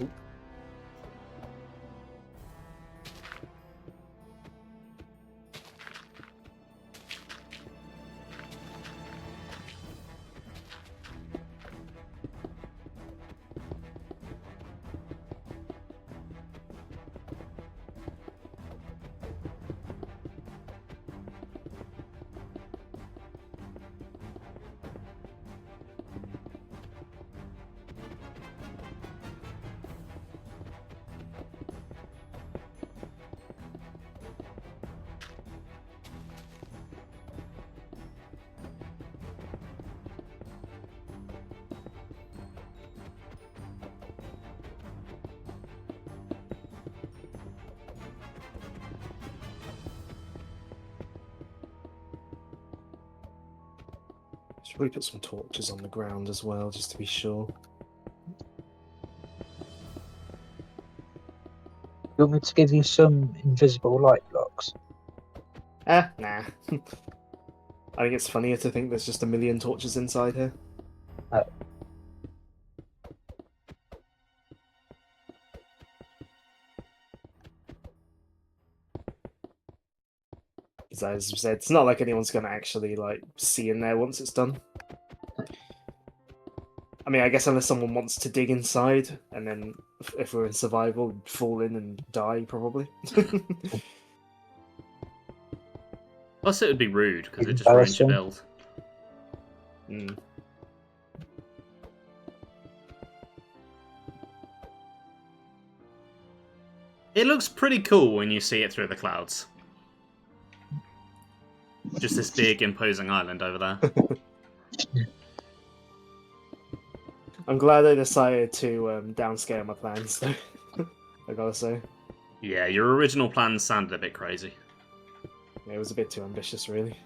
Oop. Should we put some torches on the ground as well, just to be sure? You want me to give you some invisible light blocks? Nah. I think it's funnier to think there's just a million torches inside here. As I said, it's not like anyone's going to actually like see in there once it's done. I mean, I guess unless someone wants to dig inside, and then if we're in survival, fall in and die, probably. Plus it would be rude, because it just ruins your build. Mm. It looks pretty cool when you see it through the clouds. Just this big, imposing island over there. I'm glad I decided to downscale my plans, though. I gotta say. Yeah, your original plan sounded a bit crazy. Yeah, it was a bit too ambitious, really.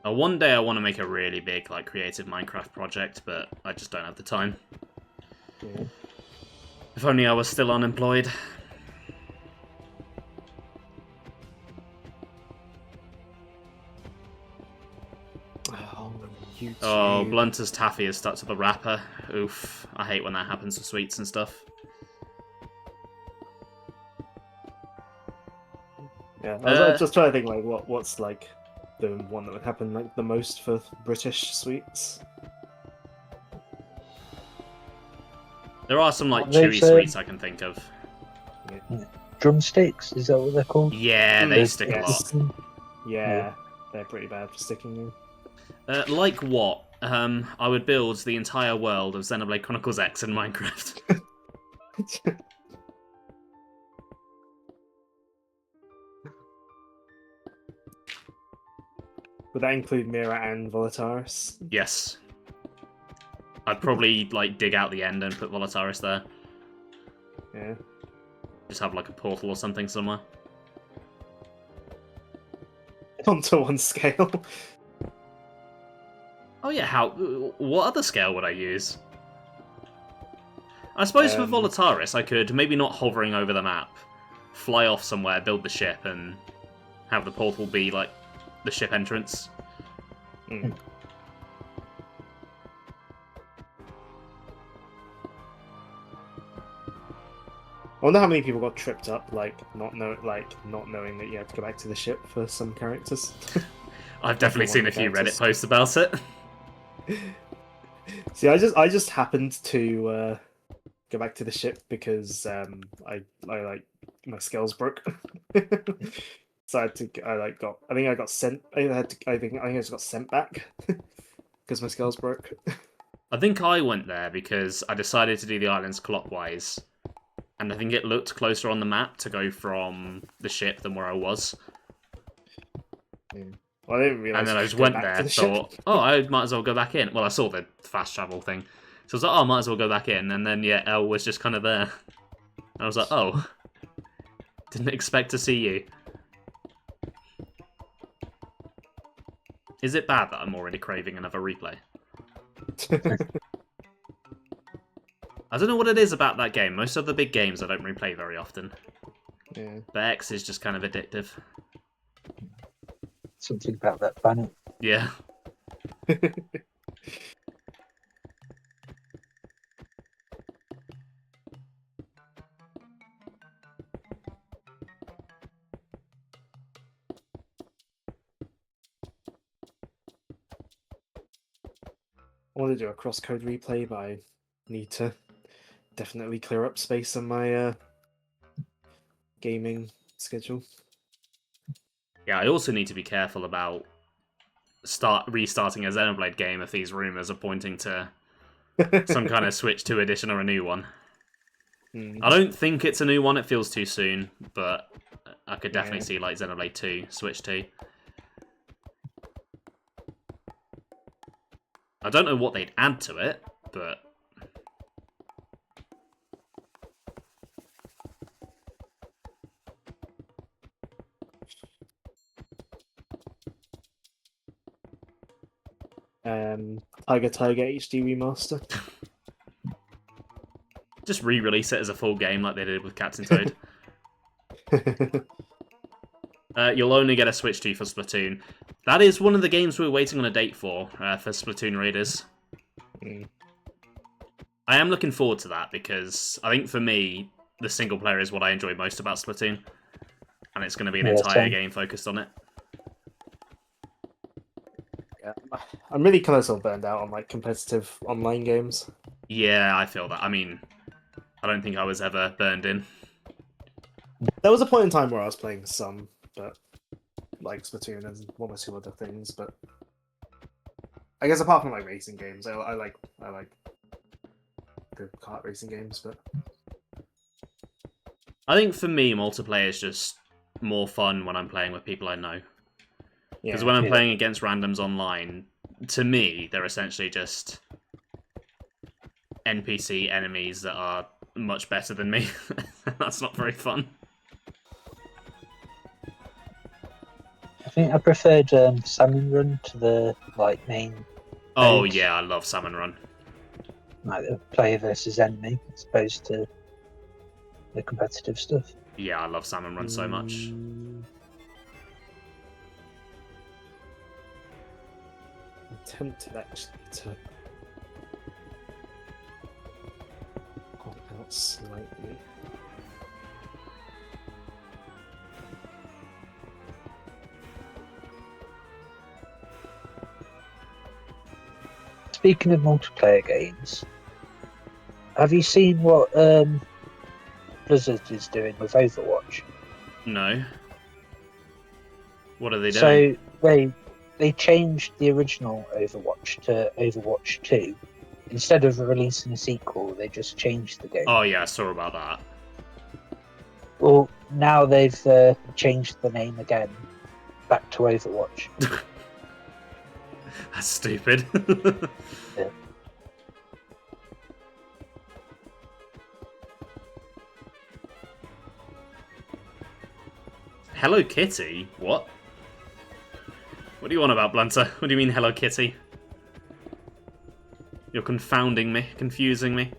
One day I want to make a really big, like, creative Minecraft project, but I just don't have the time. Yeah. If only I was still unemployed. Oh, YouTube. Oh, blunt as taffy is stuck to the wrapper. Oof. I hate when that happens to sweets and stuff. Yeah, I was just trying to think, like, what's, like, the one that would happen, like, the most for British sweets? There are some, like, Well, they've chewy said- sweets I can think of. Drumsticks, is that what they're called? Yeah, they Yes. stick Yes. a lot. Yeah, they're pretty bad for sticking in. Like what? I would build the entire world of Xenoblade Chronicles X in Minecraft. Would that include Mira and Volataris? Yes. I'd probably, like, dig out the end and put Volataris there. Yeah. Just have, like, a portal or something somewhere. Onto one scale. Oh yeah, what other scale would I use? I suppose for Volataris I could, maybe not hovering over the map, fly off somewhere, build the ship, and have the portal be, like, the ship entrance. Mm. I wonder how many people got tripped up, like not knowing that you had to go back to the ship for some characters. I've definitely seen a few Reddit posts about it. See, I just happened to go back to the ship because I like my scales broke. So I think I got sent. I think I just got sent back because my scales broke. I think I went there because I decided to do the islands clockwise, and I think it looked closer on the map to go from the ship than where I was. Yeah. Well, I didn't realize. And then I just go went back there, to the ship. thought, oh, I might as well go back in. Well, I saw the fast travel thing, so I was like, oh, I might as well go back in. And then, yeah, Elle was just kind of there. I was like, oh, didn't expect to see you. Is it bad that I'm already craving another replay? I don't know what it is about that game. Most of the big games I don't replay very often. Yeah. But X is just kind of addictive. Something about that planet. Yeah. I want to do a crosscode replay, but I need to definitely clear up space on my gaming schedule. Yeah, I also need to be careful about restarting a Xenoblade game if these rumours are pointing to some kind of Switch 2 edition or a new one. I don't think it's a new one, it feels too soon, but I could definitely see like Xenoblade 2, Switch 2. I don't know what they'd add to it, but... Tiger HD remaster. Just re-release it as a full game like they did with Captain Toad. You'll only get a Switch 2 for Splatoon. That is one of the games we're waiting on a date for Splatoon Raiders. I am looking forward to that because I think for me, the single player is what I enjoy most about Splatoon. And it's going to be an entire game focused on it. Yeah, I'm really kind of sort of burned out on like competitive online games. Yeah, I feel that. I mean, I don't think I was ever burned in. There was a point in time where I was playing some, but like Splatoon and one or two other things. But I guess apart from like racing games, I like the kart racing games. But I think for me, multiplayer is just more fun when I'm playing with people I know. Because when I'm playing against randoms online, to me, they're essentially just NPC enemies that are much better than me. That's not very fun. I think I preferred Salmon Run to the main. Oh modes. yeah, I love Salmon Run. Like the player versus enemy, as opposed to the competitive stuff. Yeah, I love Salmon Run so much. I'm tempted actually to hop out slightly. Speaking of multiplayer games, have you seen what Blizzard is doing with Overwatch? No. What are they doing? So they changed the original Overwatch to Overwatch 2. Instead of releasing a sequel, they just changed the game. Oh yeah, I saw about that. Well, now they've changed the name again, back to Overwatch. That's stupid. Yeah. Hello Kitty? What? What do you want about Blunter? What do you mean Hello Kitty? You're confounding me, confusing me.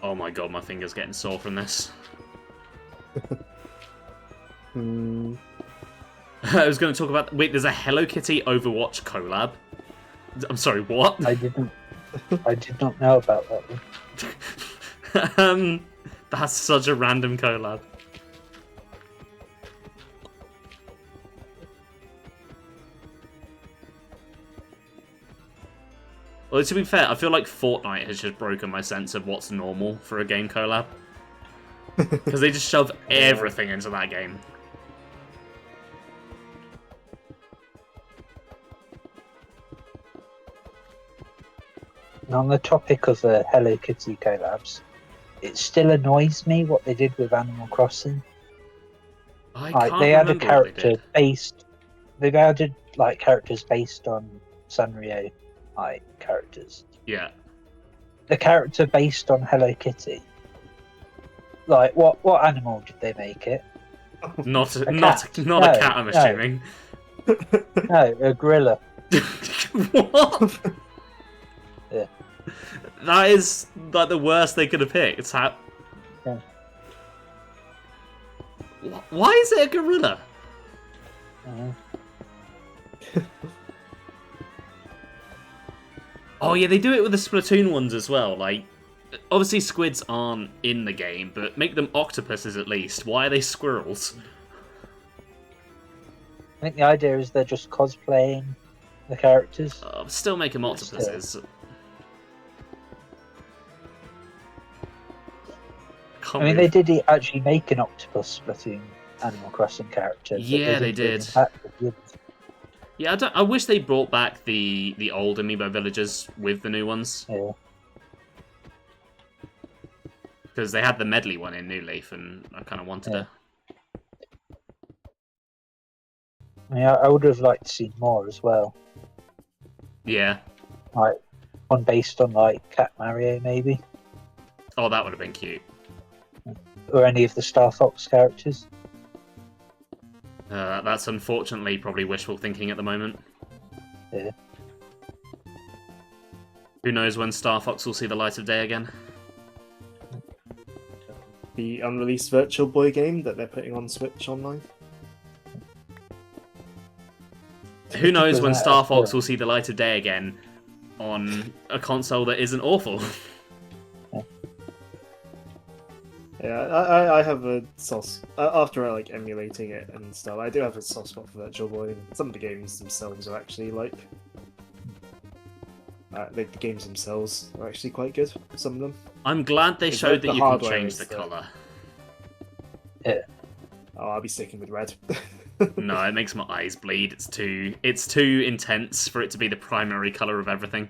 Oh my god, my finger's getting sore from this. I was going to talk about... Wait, there's a Hello Kitty Overwatch collab? I'm sorry, what? I did not know about that one. That's such a random collab. Well, to be fair, I feel like Fortnite has just broken my sense of what's normal for a game collab. Because they just shove everything into that game. And on the topic of Hello Kitty collabs, it still annoys me what they did with Animal Crossing. I Like, can't they had a remember what they character did. based. They've added characters based on Sanrio characters. Yeah. The character based on Hello Kitty. Like, what animal did they make it? Not a cat. cat, No, I'm no. assuming. No, a gorilla. What? Yeah. That is like the worst they could have picked. How... Yeah. Why is it a gorilla? Oh yeah, they do it with the Splatoon ones as well. Like, obviously squids aren't in the game, but make them octopuses at least. Why are they squirrels? I think the idea is they're just cosplaying the characters. Still make them octopuses. I mean, they did actually make an octopus Splatoon Animal Crossing character. But Yeah, they did. Did. Yeah, I wish they brought back the old Amiibo villagers with the new ones. Yeah. Because they had the medley one in New Leaf, and I kind of wanted it. I mean, I would have liked to see more as well. Yeah. Like, one based on, Cat Mario, maybe. Oh, that would have been cute. Or any of the Star Fox characters. That's unfortunately probably wishful thinking at the moment. Yeah. Who knows when Star Fox will see the light of day again? The unreleased Virtual Boy game that they're putting on Switch online. Who knows when Star Fox will see the light of day again on a console that isn't awful? Yeah, I have a soft after I emulating it and stuff. I do have a soft spot for Virtual Boy. And some of the games themselves are actually the games themselves are actually quite good. Some of them. I'm glad they showed that you can change the is color. Yeah. Oh, I'll be sticking with red. No, it makes my eyes bleed. It's too intense for it to be the primary color of everything.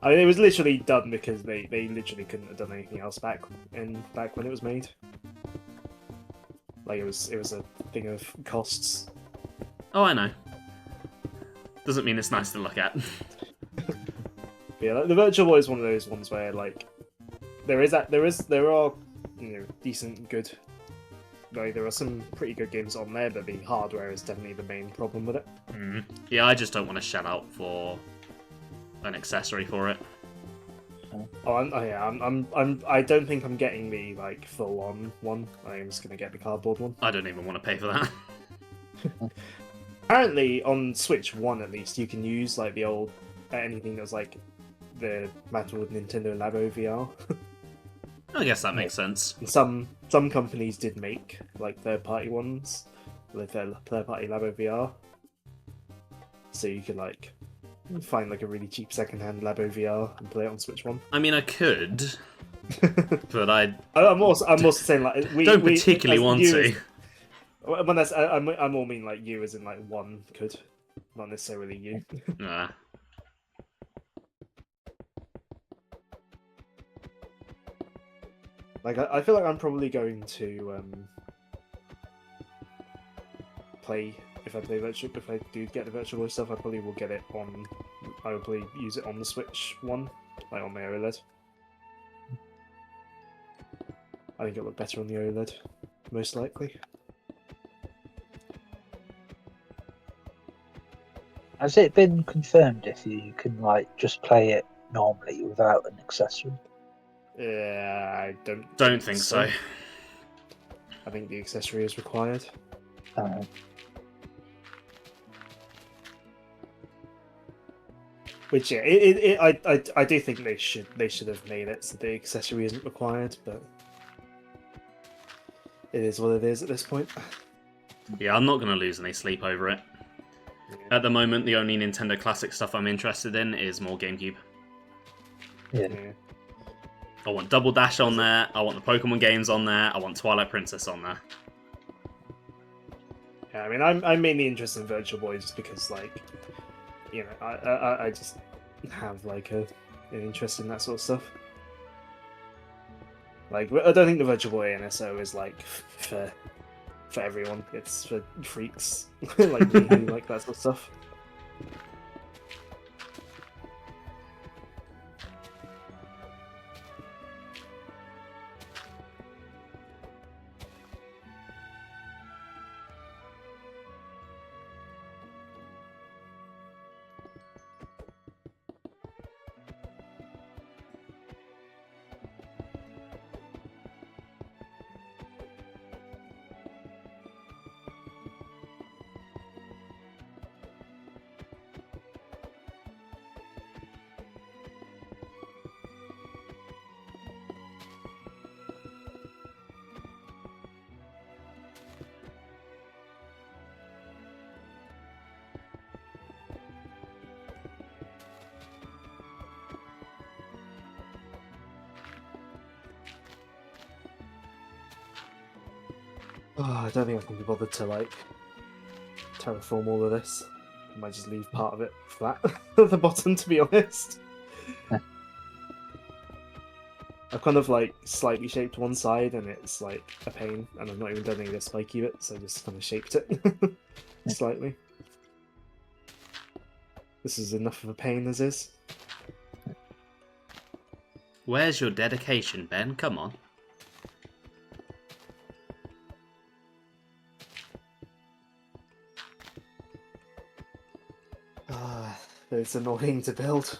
I mean, it was literally done because they literally couldn't have done anything else back when it was made. Like it was a thing of costs. Oh, I know. Doesn't mean it's nice to look at. But yeah, like, the Virtual Boy is one of those ones where like there are decent good. Like there are some pretty good games on there, but the hardware is definitely the main problem with it. Yeah, I just don't want to shell out for an accessory for it. I don't think I'm getting the like full-on one. I'm just gonna get the cardboard one. I don't even want to pay for that. Apparently, on Switch 1 at least, you can use like the old anything that was like the matter with Nintendo Labo VR. I guess that makes sense. Some companies did make like third-party ones with their third-party Labo VR, so you could like find like a really cheap second-hand Labo VR and play it on Switch 1. I mean, I could, but I'm also saying like we don't particularly want to. When that's I more mean like you as in like one could, not necessarily you. Nah. Like I feel like I'm probably going to play if I do get the Virtual Boy stuff. I probably will get it on. I will probably use it on the Switch 1, like on my OLED. I think it'll look better on the OLED, most likely. Has it been confirmed if you can like just play it normally without an accessory? Yeah, I Don't think so. I think the accessory is required. Which yeah, I do think they should have made it so the accessory isn't required, but it is what it is at this point. Yeah, I'm not going to lose any sleep over it. Yeah. At the moment, the only Nintendo Classic stuff I'm interested in is more GameCube. Yeah. I want Double Dash on there, I want the Pokemon games on there, I want Twilight Princess on there. Yeah, I mean, I'm mainly interested in Virtual Boy just because, like, you know, I just have like an interest in that sort of stuff. Like, I don't think the Virtual Boy NSO is like for everyone. It's for freaks like me who like that sort of stuff. Oh, I don't think I can be bothered to like terraform all of this. I might just leave part of it flat at the bottom, to be honest. I've kind of like slightly shaped one side and it's like a pain, and I've not even done any of the spiky bit, so I just kind of shaped it slightly. This is enough of a pain as is. Where's your dedication, Ben? Come on. It's annoying to build.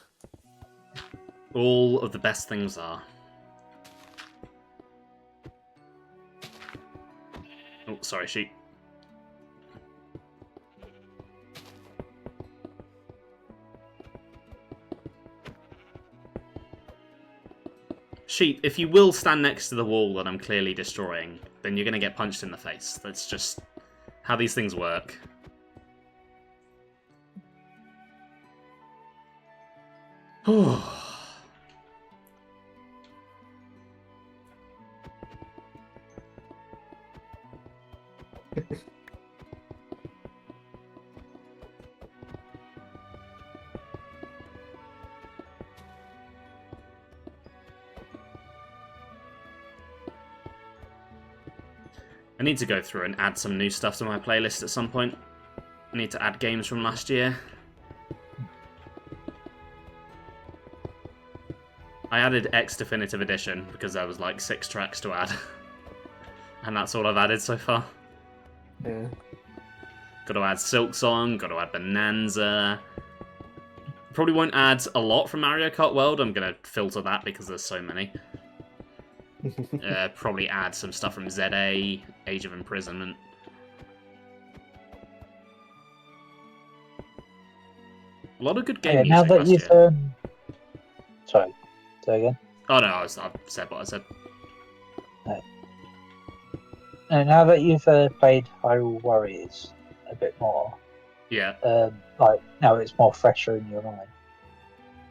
All of the best things are. Oh, sorry, sheep. Sheep, if you will stand next to the wall that I'm clearly destroying, then you're going to get punched in the face. That's just how these things work. I need to go through and add some new stuff to my playlist at some point. I need to add games from last year. I added X Definitive Edition because there was like 6 tracks to add. And that's all I've added so far. Yeah. Got to add Silk Song, got to add Bonanza. Probably won't add a lot from Mario Kart World. I'm going to filter that because there's so many. Probably add some stuff from ZA, Age of Imprisonment. A lot of good game now music that last you've year. sorry, say again. Oh no, I've said what I said. Now that you've played Hyrule Warriors a bit more, Yeah. like now it's more fresher in your mind.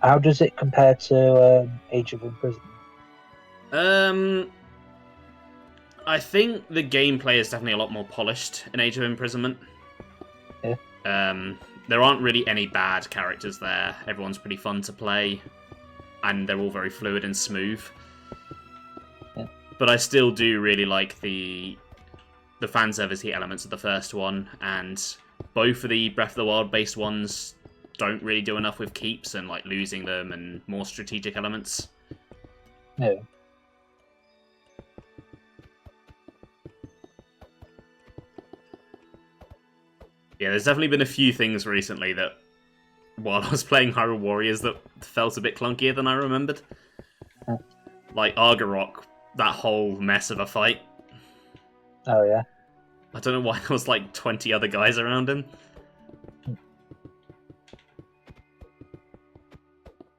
How does it compare to Age of Imprisonment? I think the gameplay is definitely a lot more polished in Age of Imprisonment. Yeah. There aren't really any bad characters there. Everyone's pretty fun to play, and they're all very fluid and smooth. Yeah. But I still do really like the fan service-y elements of the first one, and both of the Breath of the Wild based ones don't really do enough with keeps and like losing them and more strategic elements. No. Yeah, there's definitely been a few things recently that, while I was playing Hyrule Warriors, that felt a bit clunkier than I remembered. Huh. Like Argarok, that whole mess of a fight. Oh yeah. I don't know why there was like 20 other guys around him.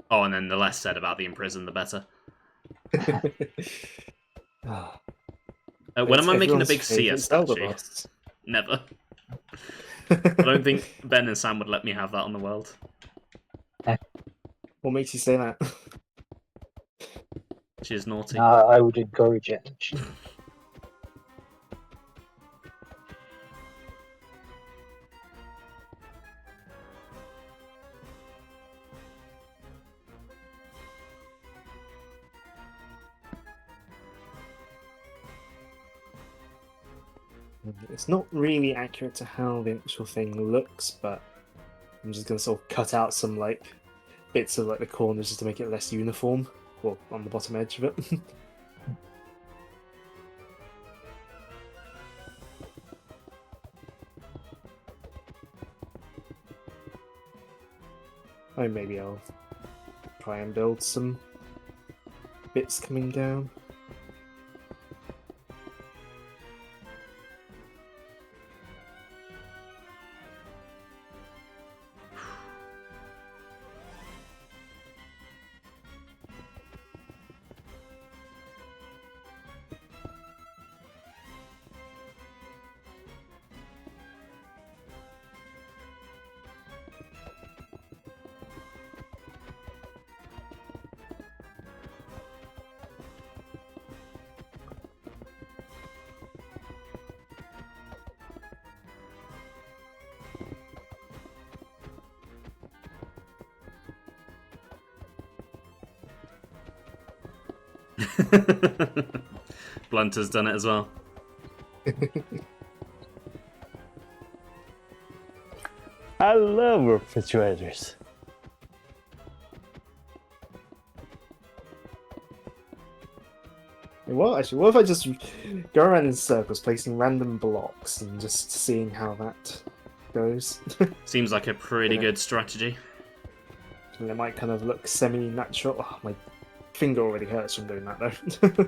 Oh, and then the less said about the Imprison, the better. Ah, When am I making a everyone's big favourite CS Zelda statue? boss. Never. I don't think Ben and Sam would let me have that on the world. What makes you say that? She is naughty. No, I would encourage it. Actually. It's not really accurate to how the actual thing looks, but I'm just gonna sort of cut out some like bits of like the corners just to make it less uniform, or on the bottom edge of it. Oh, maybe I'll try and build some bits coming down. Blunt has done it as well. I love refrigerators. Well, actually, what if I just go around in circles, placing random blocks and just seeing how that goes? Seems like a pretty Yeah. good strategy. And it might kind of look semi-natural. Oh, my finger already hurts from doing that, though.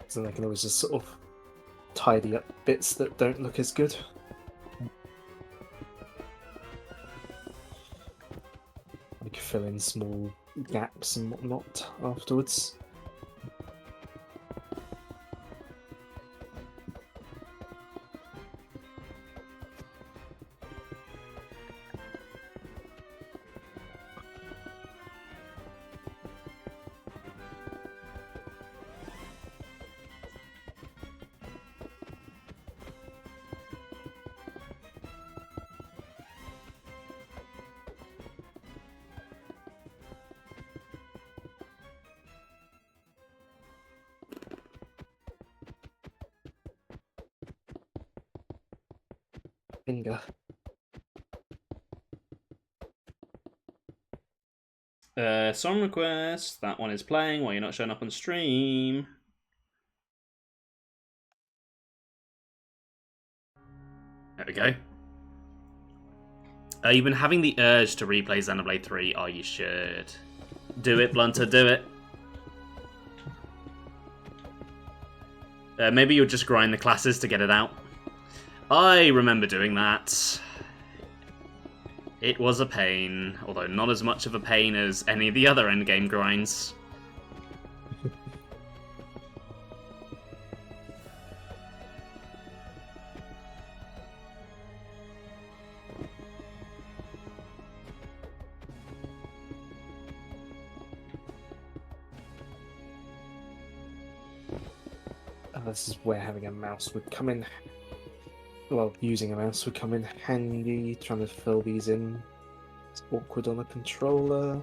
So then I can always just sort of tidy up bits that don't look as good. Like fill in small gaps and whatnot afterwards. Finger. Song request. That one is playing while you're not showing up on stream. There we go. You've been having the urge to replay Xenoblade 3. Oh, you should. Do it, Blunter, do it. Maybe you'll just grind the classes to get it out. I remember doing that. It was a pain, although not as much of a pain as any of the other endgame grinds. This is where having a mouse would come in. Well, using a mouse would come in handy. Trying to fill these in. It's awkward on a controller.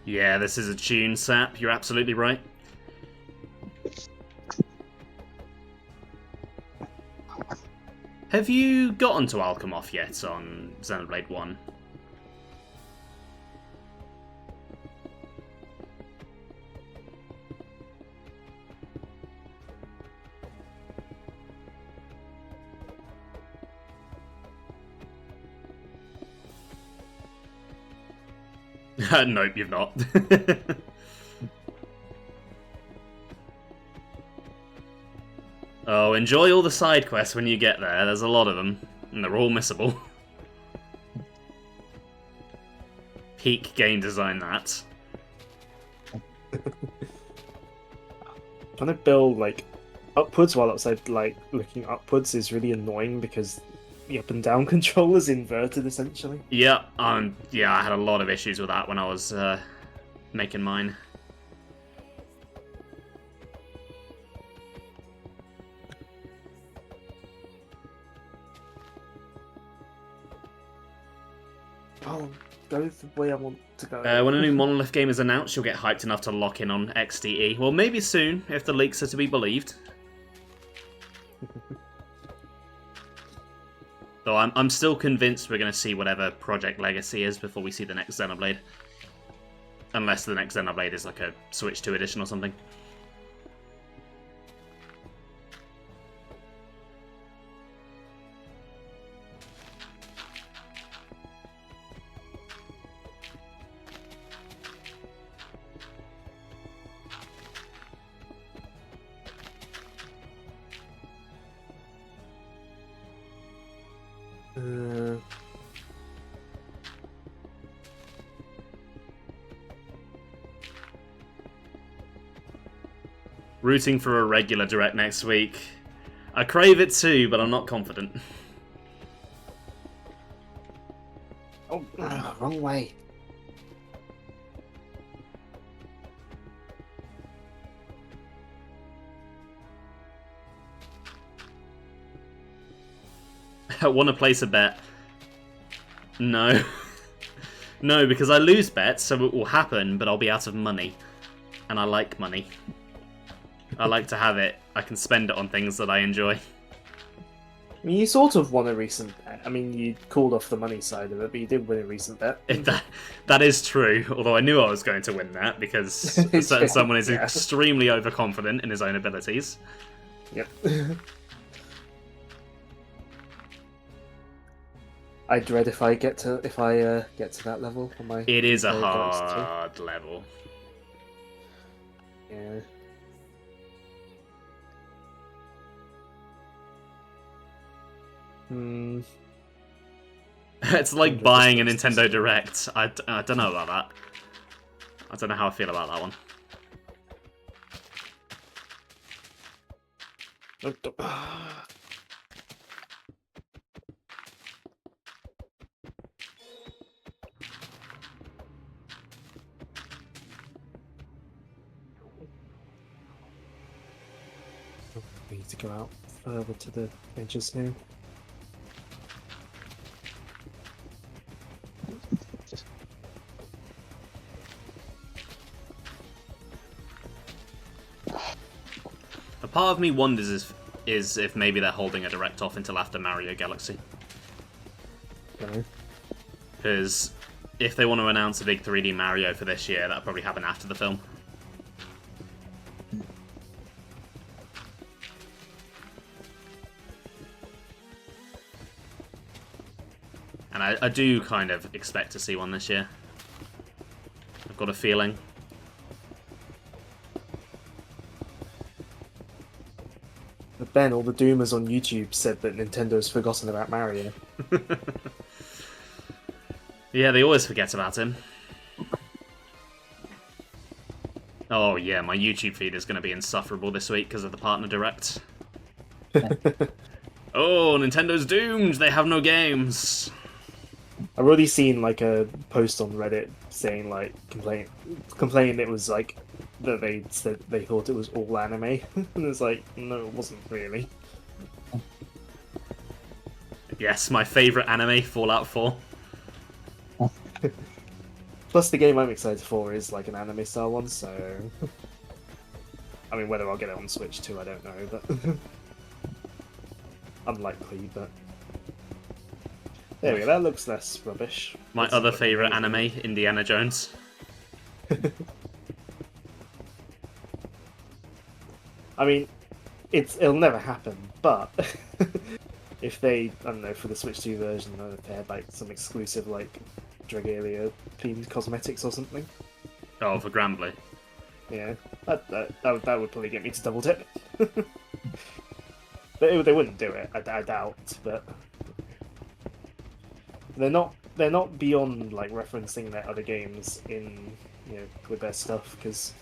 Yeah, this is a tune, Sap. You're absolutely right. Have you gotten to Alchemoth yet on Xenoblade 1? Nope, you've not. Oh, enjoy all the side quests when you get there. There's a lot of them, and they're all missable. Peak game design, that. Trying to build like upwards while outside, like looking upwards, is really annoying because the up and down controller's inverted essentially. Yeah, yeah, I had a lot of issues with that when I was making mine. Oh, go the way I want to go. When a new Monolith game is announced, you'll get hyped enough to lock in on XDE. Well, maybe soon, if the leaks are to be believed. Though I'm still convinced we're going to see whatever Project Legacy is before we see the next Xenoblade. Unless the next Xenoblade is like a Switch 2 edition or something. Rooting for a regular direct next week. I crave it too, but I'm not confident. Oh, wrong way. I want to place a bet. No. No, because I lose bets, so it will happen, but I'll be out of money. And I like money. I like to have it. I can spend it on things that I enjoy. I mean, you sort of won a recent bet. I mean, you called off the money side of it, but you did win a recent bet. That is true, although I knew I was going to win that, because a certain someone is extremely overconfident in his own abilities. Yep. I dread if I get to that level on my. It is a Dice too. hard level. Yeah. Hmm. It's like buying a Nintendo Direct. I don't know about that. I don't know how I feel about that one. We need to go out further to the edges here. A part of me wonders if maybe they're holding a Direct off until after Mario Galaxy. Okay. Because if they want to announce a big 3D Mario for this year, that'll probably happen after the film. And I do kind of expect to see one this year. I've got a feeling. But Ben, all the doomers on YouTube said that Nintendo's forgotten about Mario. Yeah, they always forget about him. Oh yeah, my YouTube feed is going to be insufferable this week because of the partner direct. Oh, Nintendo's doomed! They have no games! I've already seen like a post on Reddit saying like complaining it was like that they said they thought it was all anime, and it's like no, it wasn't really. Yes, my favourite anime, Fallout 4. Plus, the game I'm excited for is like an anime style one, so I mean, whether I'll get it on Switch too, I don't know, but unlikely. But there we go. That looks less rubbish. My other favourite anime, Indiana Jones. I mean, it'll never happen, but if they, I don't know, for the Switch 2 version, if they had like some exclusive like Dragalia themed cosmetics or something. Oh, for Granblue. Yeah, that would probably get me to double dip. They wouldn't do it, I doubt, but they're not beyond like referencing their other games in with their stuff because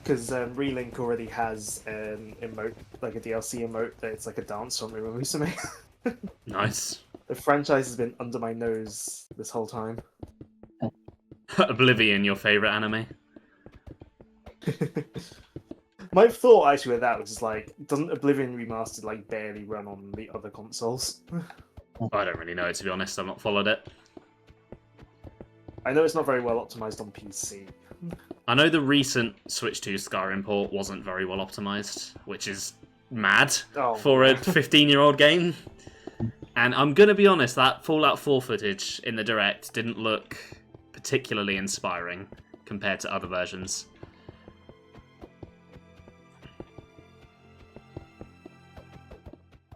Relink already has an emote, like a DLC emote that it's like a dance from Uma Musume. Nice. The franchise has been under my nose this whole time. Oblivion, your favourite anime? My thought actually with that was just like, doesn't Oblivion Remastered like barely run on the other consoles? I don't really know, to be honest. I've not followed it. I know it's not very well optimized on PC. I know the recent Switch 2 Skyrim port wasn't very well optimized, which is mad for a 15-year-old game. And I'm going to be honest, that Fallout 4 footage in the Direct didn't look particularly inspiring compared to other versions.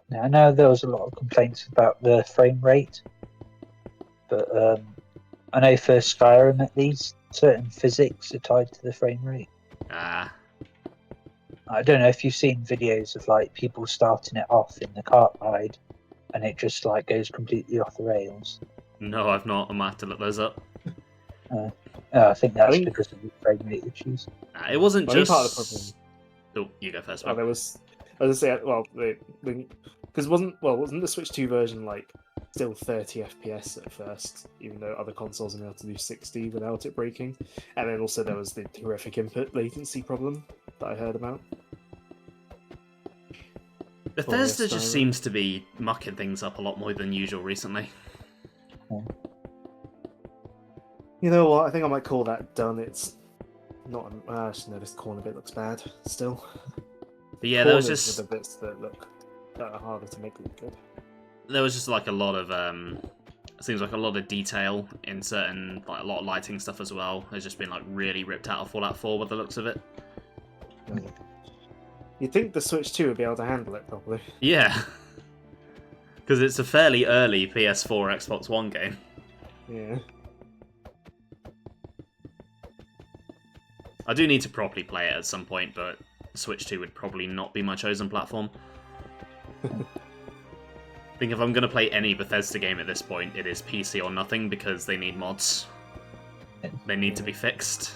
Now, I know there was a lot of complaints about the frame rate, but I know for Skyrim at least, certain physics are tied to the frame rate. Ah. I don't know if you've seen videos of like people starting it off in the cart ride, and it just like goes completely off the rails. No, I've not. I might have to look those up. I think that's because of the frame rate issues. It wasn't just... part of the problem. Oh, you go first. Oh, there was... I was gonna say, well, because wasn't the Switch 2 version like still 30 FPS at first, even though other consoles are able to do 60 without it breaking, and then also there was the horrific input latency problem that I heard about. Bethesda just seems to be mucking things up a lot more than usual recently. You know what? I think I might call that done. It's not. Actually, no, this corner bit looks bad still. But yeah, there was Corners just are the bits that are harder to make look good. there was just like a lot of seems like a lot of detail in certain, like a lot of lighting stuff as well. Has just been like really ripped out of Fallout 4 with the looks of it. You'd think the Switch 2 would be able to handle it properly. Yeah, because it's a fairly early PS4 Xbox One game. Yeah. I do need to properly play it at some point, but Switch 2 would probably not be my chosen platform. I think if I'm going to play any Bethesda game at this point, it is PC or nothing, because they need mods. They need to be fixed.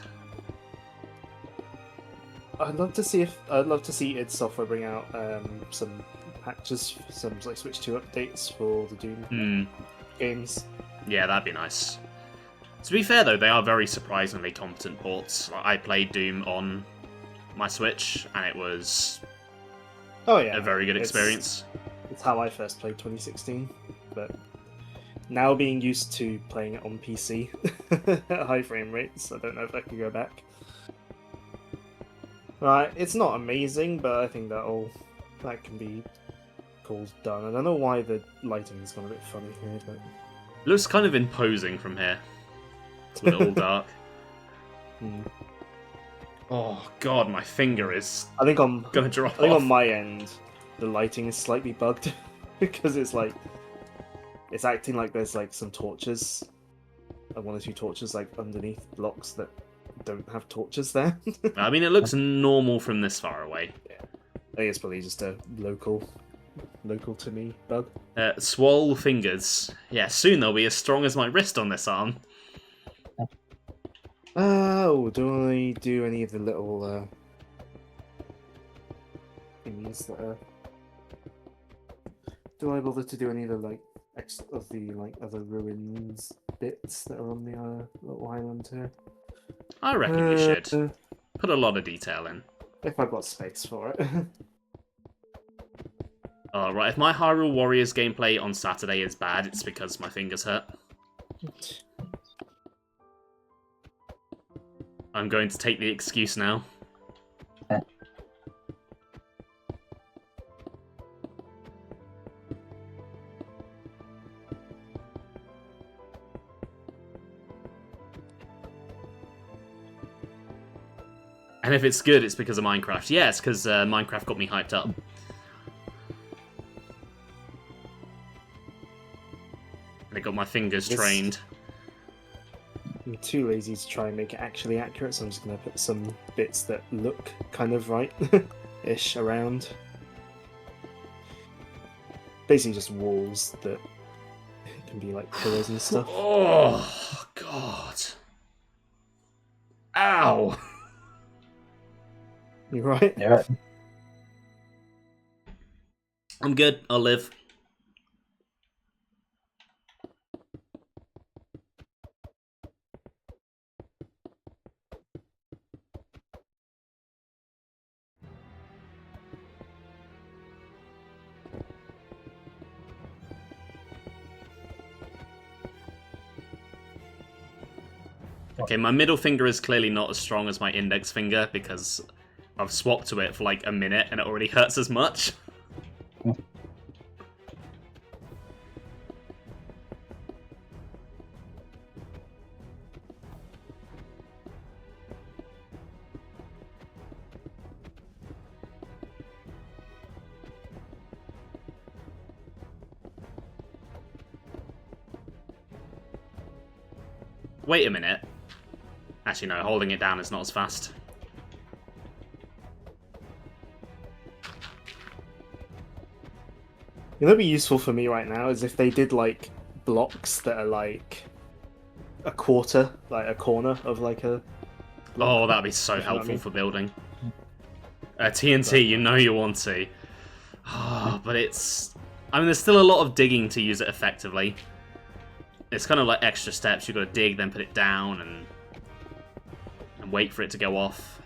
I'd love to see id Software bring out some patches, some like Switch 2 updates for the Doom games. Yeah, that'd be nice. To be fair though, they are very surprisingly competent ports. Like, I played Doom on my Switch, and it was a very good experience. It's how I first played 2016, but now being used to playing it on PC at high frame rates, I don't know if I can go back. Right, it's not amazing, but I think that can be called done. I don't know why the lighting's gone a bit funny here, but It looks kind of imposing from here. With it all dark. Oh god, my finger is gonna drop off. on my end, the lighting is slightly bugged because it's acting like there's like some torches, one or two torches like underneath blocks that don't have torches there. I mean, it looks normal from this far away. Yeah. I think it's probably just a local to me bug. Swole fingers. Yeah, soon they'll be as strong as my wrist on this arm. Oh, do I do any of the little things that are... Do I bother to do any of the other ruins bits that are on the little island here? I reckon you should. Put a lot of detail in. If I've got space for it. Right, if my Hyrule Warriors gameplay on Saturday is bad, it's because my fingers hurt. I'm going to take the excuse now. And if it's good, it's because of Minecraft. Yeah, it's because Minecraft got me hyped up. And it got my fingers trained. I'm too lazy to try and make it actually accurate, so I'm just going to put some bits that look kind of right-ish around. Basically just walls that can be like pillars and stuff. Oh, God. Ow! You right? You're right. I'm good. I'll live. Okay, my middle finger is clearly not as strong as my index finger because I've swapped to it for like a minute and it already hurts as much. Wait a minute. Actually, no, holding it down is not as fast. You know what'd be useful for me right now is if they did like blocks that are like a quarter, like a corner of like a block. Oh, that'd be so helpful what I mean? for building. TNT, you know you want to. But it's... I mean, there's still a lot of digging to use it effectively. It's kind of like extra steps. You've got to dig, then put it down, and wait for it to go off.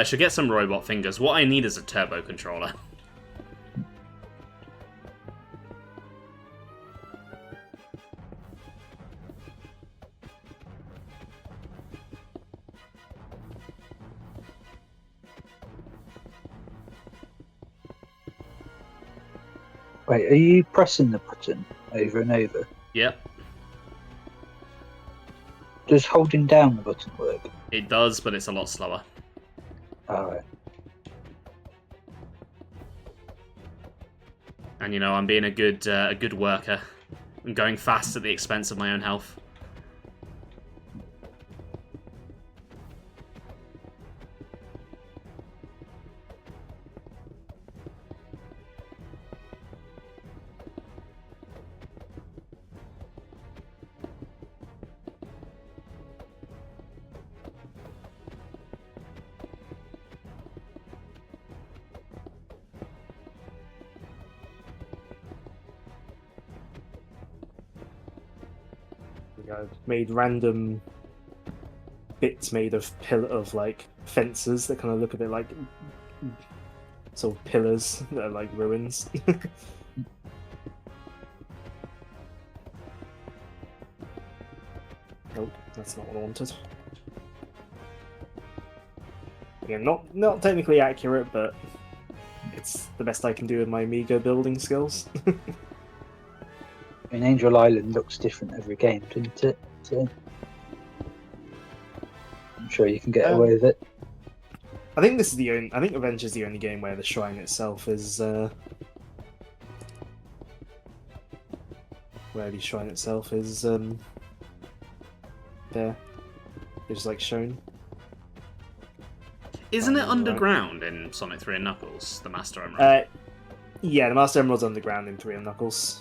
Should get some robot fingers. What I need is a turbo controller. Wait, are you pressing the button over and over? Yep, Does holding down the button work? it does, but it's a lot slower. Alright. And you know, I'm being a good worker. I'm going fast at the expense of my own health. I've made random bits made of like fences that kind of look a bit like sort of pillars that are like ruins. Nope, that's not what I wanted. Again, not technically accurate, but it's the best I can do with my Amiga building skills. I mean, Angel Island looks different every game, doesn't it? So I'm sure you can get away with it. I think this is the only. I think Adventure's the only game where the shrine itself is where the shrine itself is there. It's like shown. Isn't it Right. underground in Sonic 3 and Knuckles, the Master Emerald? Yeah, the Master Emerald's underground in 3 and Knuckles.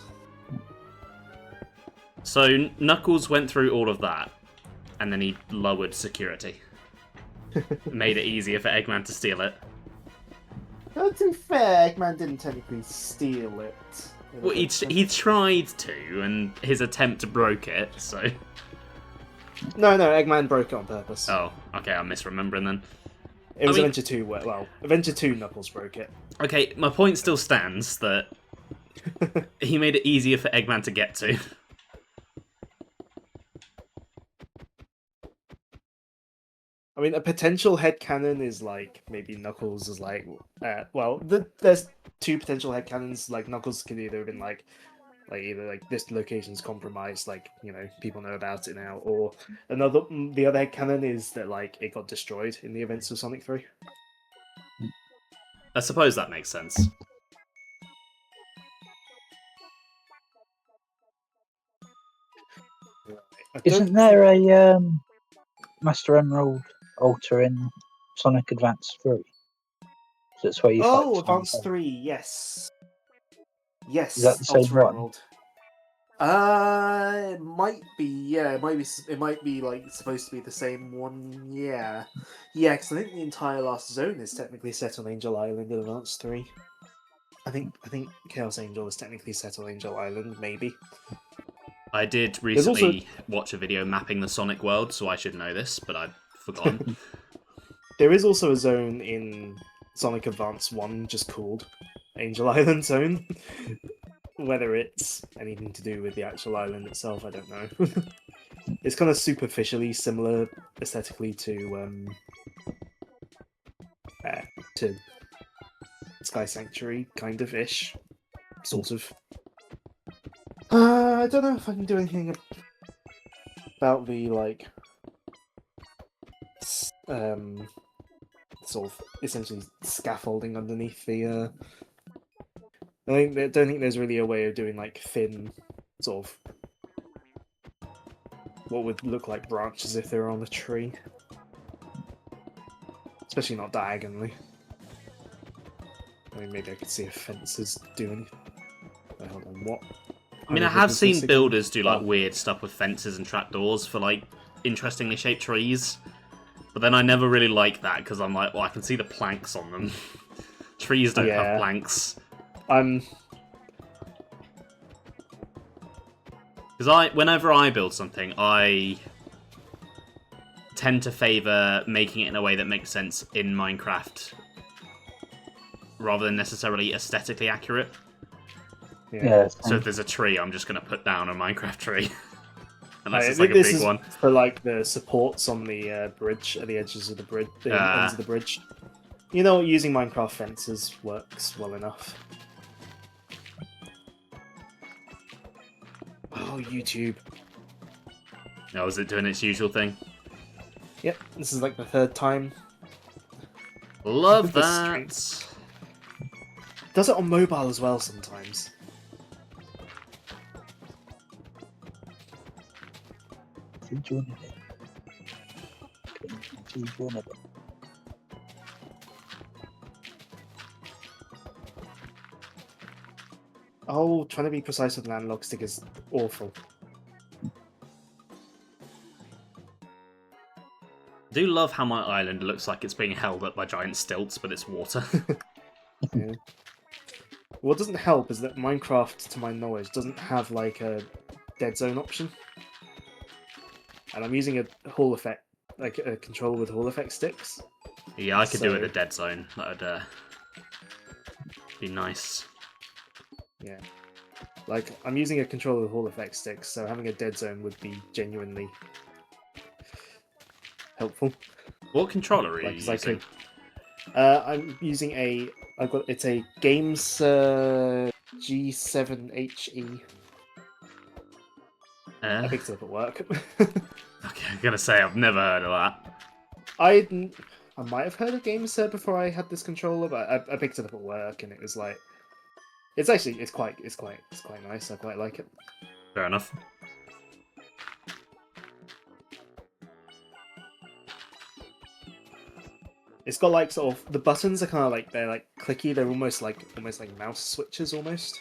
So Knuckles went through all of that, and then he lowered security. Made it easier for Eggman to steal it. To be fair, Eggman didn't technically steal it. Well, he tried to, and his attempt broke it, so... No, Eggman broke it on purpose. Oh, okay, I'm misremembering then. It was I mean- Adventure 2 where, well, Adventure 2 Knuckles broke it. Okay, my point still stands that he made it easier for Eggman to get to. I mean, a potential headcanon is like maybe Knuckles is like, there's 2 potential headcanons. Like Knuckles could either have been like either like this location's compromised, like you know people know about it now, or the other headcanon is that like it got destroyed in the events of Sonic 3. I suppose that makes sense. Isn't there a Master Emerald altar in Sonic Advance 3? So that's where you fight Sonic Advance Head. 3, yes. Yes. Is that the same Ultra one? Emerald. It might be. Yeah, it might be like supposed to be the same one. Yeah, because I think the entire last zone is technically set on Angel Island in Advance 3. I think Chaos Angel is technically set on Angel Island, maybe. I did recently watch a video mapping the Sonic world, so I should know this, but I've forgotten. There is also a zone in Sonic Advance 1 just called Angel Island Zone. Whether it's anything to do with the actual island itself, I don't know. It's kind of superficially similar aesthetically to Sky Sanctuary, kind of ish, sort of. I don't know if I can do anything about the like sort of essentially scaffolding underneath the. I don't think there's really a way of doing like thin, sort of what would look like branches if they were on a tree, especially not diagonally. I mean, maybe I could see if fences do anything. Wait, hold on, what? I mean, I have seen builders do like weird stuff with fences and trapdoors for like interestingly shaped trees, but then I never really like that because I'm like, well, I can see the planks on them. Trees don't have planks. Because whenever I build something, I tend to favour making it in a way that makes sense in Minecraft, rather than necessarily aesthetically accurate. Yeah. So if there's a tree, I'm just going to put down a Minecraft tree. Unless Right, it's like a this big is one. for like the supports on the bridge, at the edges of the bridge, the ends of the bridge. You know, using Minecraft fences works well enough. Oh, YouTube. Oh, is it doing its usual thing? Yep, this is like the third time. Love The that! Does it on mobile as well sometimes. Oh, trying to be precise with an analog stick is awful. I do love how my island looks like it's being held up by giant stilts, but it's water. Yeah. What doesn't help is that Minecraft, to my knowledge, doesn't have like a dead zone option. And I'm using a Hall effect, like a controller with Hall effect sticks. Yeah, I could do it So- a dead zone. That would be nice. Yeah. Like, I'm using a controller with Hall effect sticks, so having a dead zone would be genuinely helpful. What controller are you Like, 'cause I using? could. I'm using it's a Games G7HE. I picked it up at work. Okay, I'm gonna say I've never heard of that. I might have heard of Games before I had this controller, but I picked it up at work, and it was like, it's quite nice. I quite like it. Fair enough. It's got like sort of the buttons are kind of like they're like clicky. They're almost like mouse switches almost.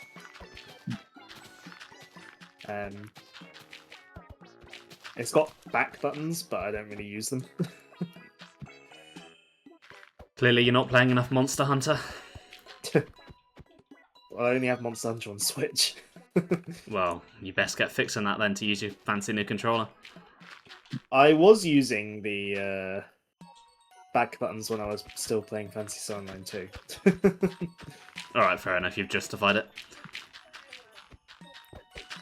It's got back buttons, but I don't really use them. Clearly, you're not playing enough Monster Hunter. I only have Monster Hunter on Switch. Well, you best get fixing that then to use your fancy new controller. I was using the back buttons when I was still playing Fantasy Star Online 2. Alright, fair enough, you've justified it.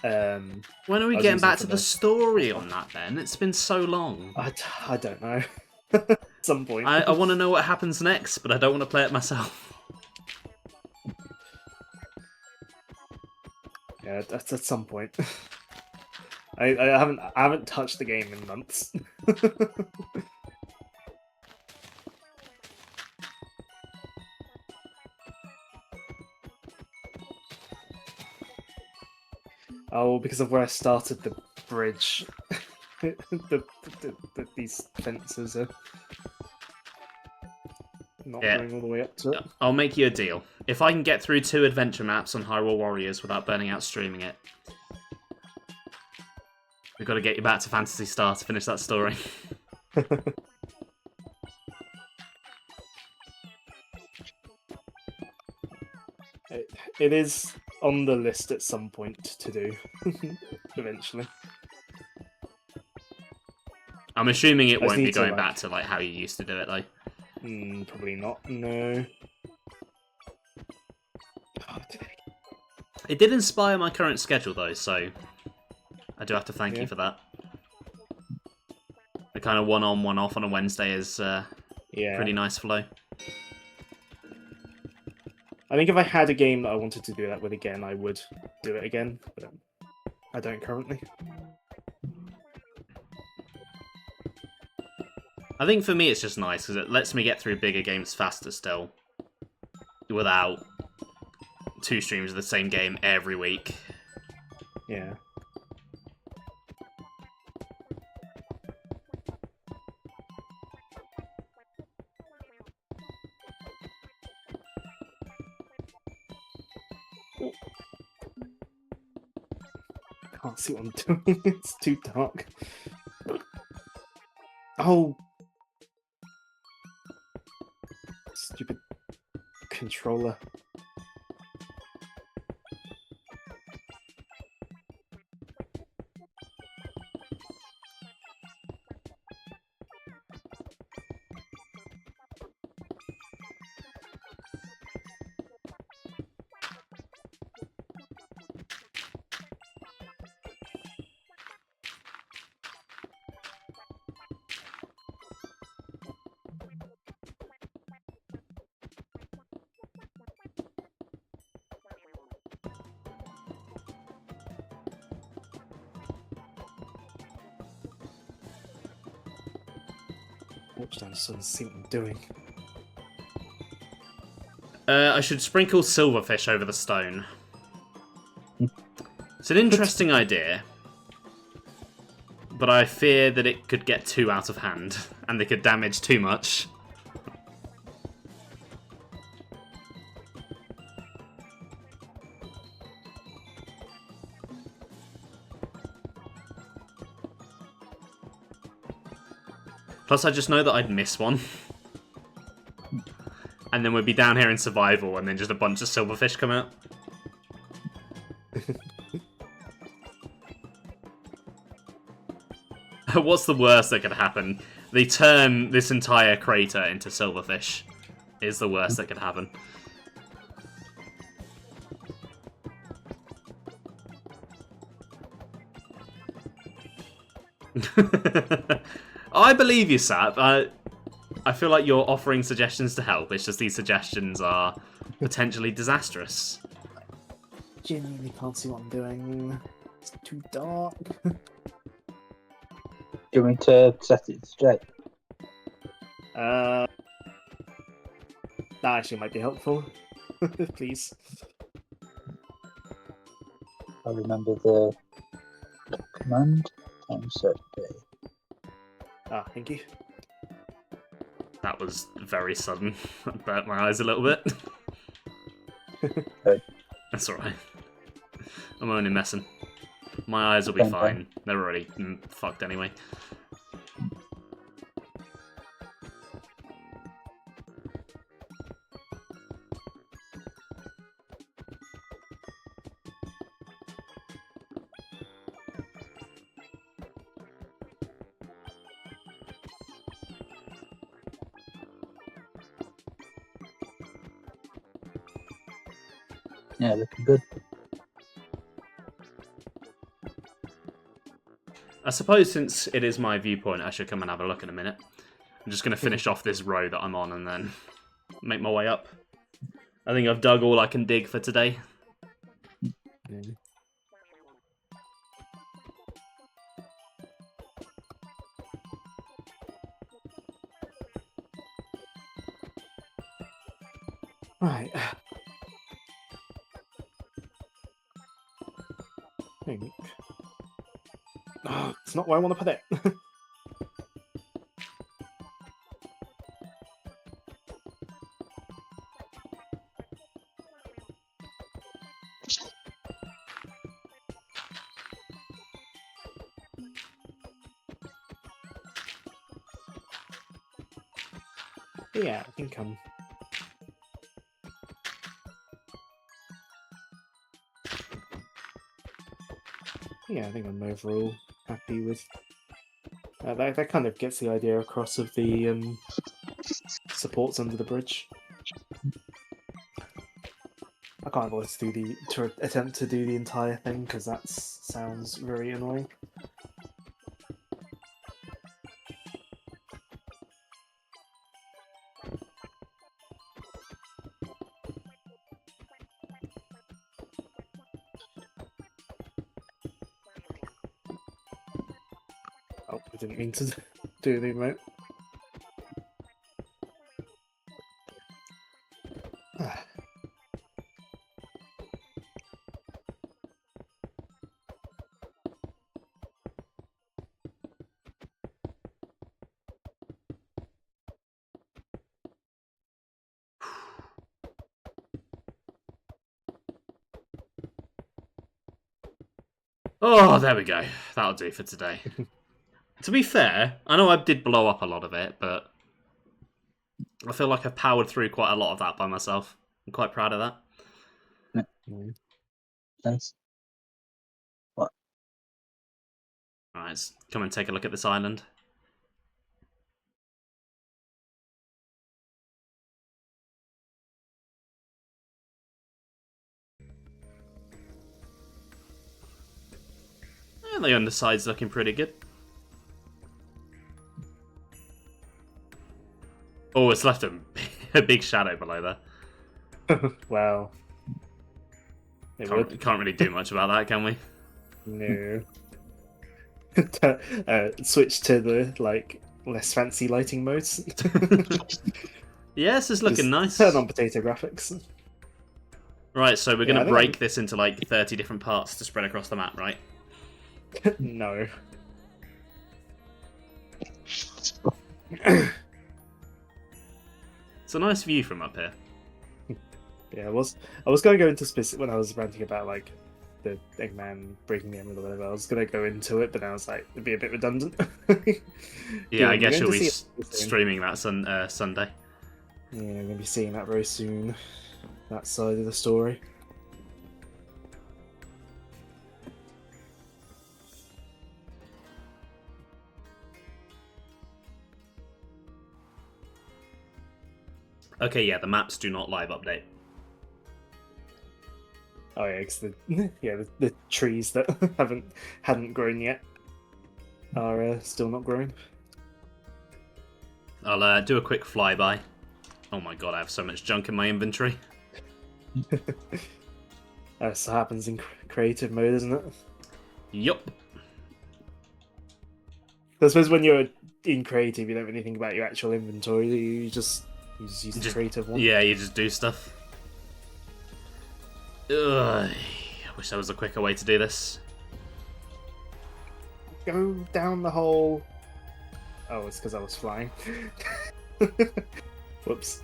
When are we I was getting using back for to the the- story on that then? It's been so long. I don't know. At some point. I want to know what happens next, but I don't want to play it myself. Yeah, that's at some point. I haven't touched the game in months. Oh, because of where I started the bridge. These fences are not Yeah. going all the way up to it. I'll make you a deal. If I can get through 2 adventure maps on Hyrule Warriors without burning out streaming it, we've got to get you back to Phantasy Star to finish that story. It is on the list at some point to do, eventually. I'm assuming it I just won't be need to, going like- back to like how you used to do it though. Probably not, no. Oh, It did inspire my current schedule though, so I do have to thank Yeah. you for that. The kind of one on, one off on a Wednesday is yeah. pretty nice flow. I think if I had a game that I wanted to do that with again, I would do it again, but I don't currently. I think for me it's just nice because it lets me get through bigger games faster still, without 2 streams of the same game every week. Yeah. Can't see what I'm doing. It's too dark. Oh! Stupid controller. torch down so I can see what I'm doing. I should sprinkle silverfish over the stone. It's an interesting idea, but I fear that it could get too out of hand, and they could damage too much. Plus, I just know that I'd miss one. And then we'd be down here in survival, and then just a bunch of silverfish come out. What's the worst that could happen? They turn this entire crater into silverfish. Is the worst that could happen. I believe you, Sap. I feel like you're offering suggestions to help. It's just these suggestions are potentially disastrous. Genuinely can't see what I'm doing. It's too dark. Do you want me to set it straight? That actually might be helpful. Please. I remember the command. Time set day. Ah, thank you. That was very sudden. That burnt my eyes a little bit. Okay. That's alright. I'm only messing. My eyes will be Okay. fine. They're already fucked anyway. Yeah, looking good. I suppose since it is my viewpoint, I should come and have a look in a minute. I'm just going to finish off this row that I'm on and then make my way up. I think I've dug all I can dig for today. Right. Think. Oh, it's not where I want to put it. Yeah, I think I'm. Yeah, I think I'm overall happy with that. Kind of gets the idea across of the supports under the bridge. I can't bother to attempt to do the entire thing because that sounds very annoying. Oh, I didn't mean to do the remote. Oh, there we go. That'll do for today. To be fair, I know I did blow up a lot of it, but I feel like I've powered through quite a lot of that by myself. I'm quite proud of that. Nice. What? Alright, let's come and take a look at this island. And the underside's looking pretty good. Oh, it's left a big shadow below there. Well, Can't really do much about that, can we? No. Switch to the less fancy lighting modes. Yeah, this is looking Just nice. Turn on potato graphics. Right, so we're Yeah, going I to think break this into like 30 different parts to spread across the map, right? No. It's a nice view from up here. Yeah, I was going to go into specific when I was ranting about like the Eggman breaking the emerald or whatever. I was going to go into it, but then I was like, it'd be a bit redundant. Yeah, I We're guess going you'll to be see it soon. streaming that Sunday. Yeah, we're going to be seeing that very soon. That side of the story. Okay, yeah, the maps do not live update. Oh yeah, because the trees that hadn't grown yet are still not growing. I'll do a quick flyby. Oh my god, I have so much junk in my inventory. That happens in creative mode, isn't it? Yup. I suppose when you're in creative, you don't really think about your actual inventory. You just use the creative one. Yeah, you just do stuff. Ugh, I wish there was a quicker way to do this. Go down the hole. Oh, it's because I was flying. Whoops.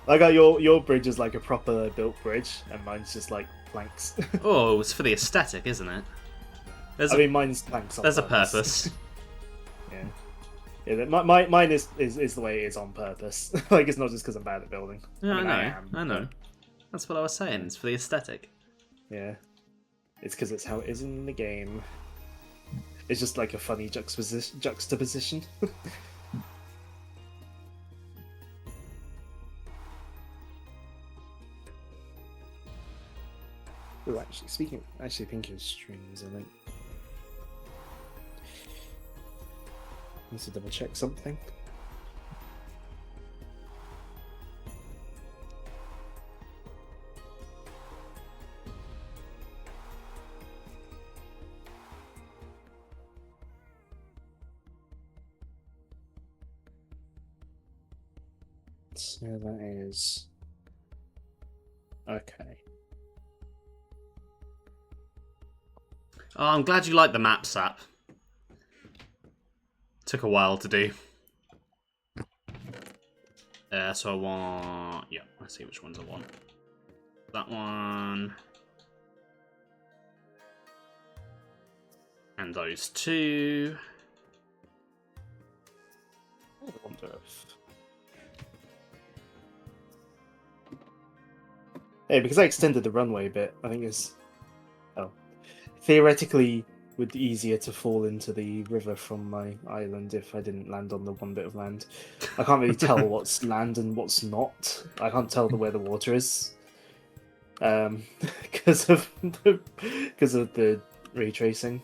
I got your bridge is like a proper built bridge, and mine's just like planks. Oh, it's for the aesthetic, isn't it? I mean, mine's planks. There's a purpose. Yeah, mine is the way it is on purpose. Like, it's not just because I'm bad at building. Yeah, I mean, I know. but, That's what I was saying. It's for the aesthetic. yeah, it's because it's how it is in the game. It's just like a funny juxtaposition. Oh, actually thinking of streams, I think. Need to double check something. So that is okay. Oh, I'm glad you like the maps app. Took a while to do. So I want... Yeah, let's see which ones I want. That one. And those two. I wonder if... Hey, because I extended the runway a bit, I think it's... Oh. Theoretically, would be easier to fall into the river from my island if I didn't land on the one bit of land. I can't really tell what's land and what's not. I can't tell where the water is. Because of the retracing.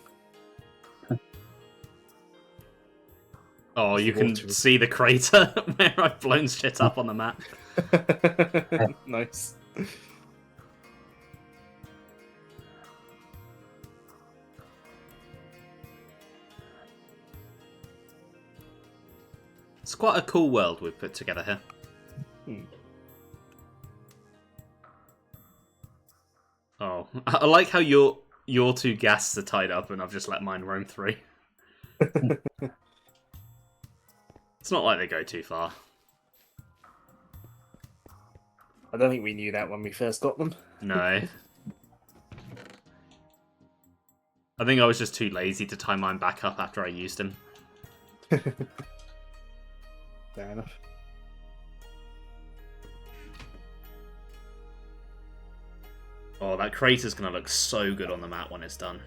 Oh, you can see the crater where I've blown shit up on the map. Nice. It's quite a cool world we've put together here. Oh, I like how your two ghasts are tied up and I've just let mine roam through. It's not like they go too far. I don't think we knew that when we first got them. No. I think I was just too lazy to tie mine back up after I used him. Fair enough. Oh, that crater's gonna look so good on the map when it's done.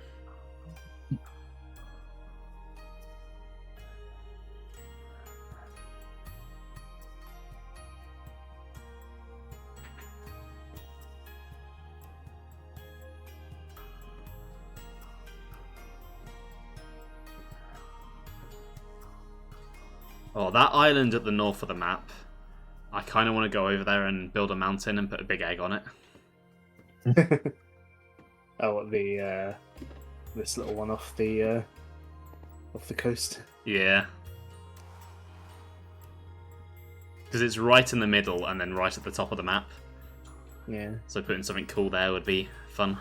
Oh, that island at the north of the map. I kind of want to go over there and build a mountain and put a big egg on it. Oh, this little one off the off the coast. Yeah. Because it's right in the middle and then right at the top of the map. Yeah. So putting something cool there would be fun.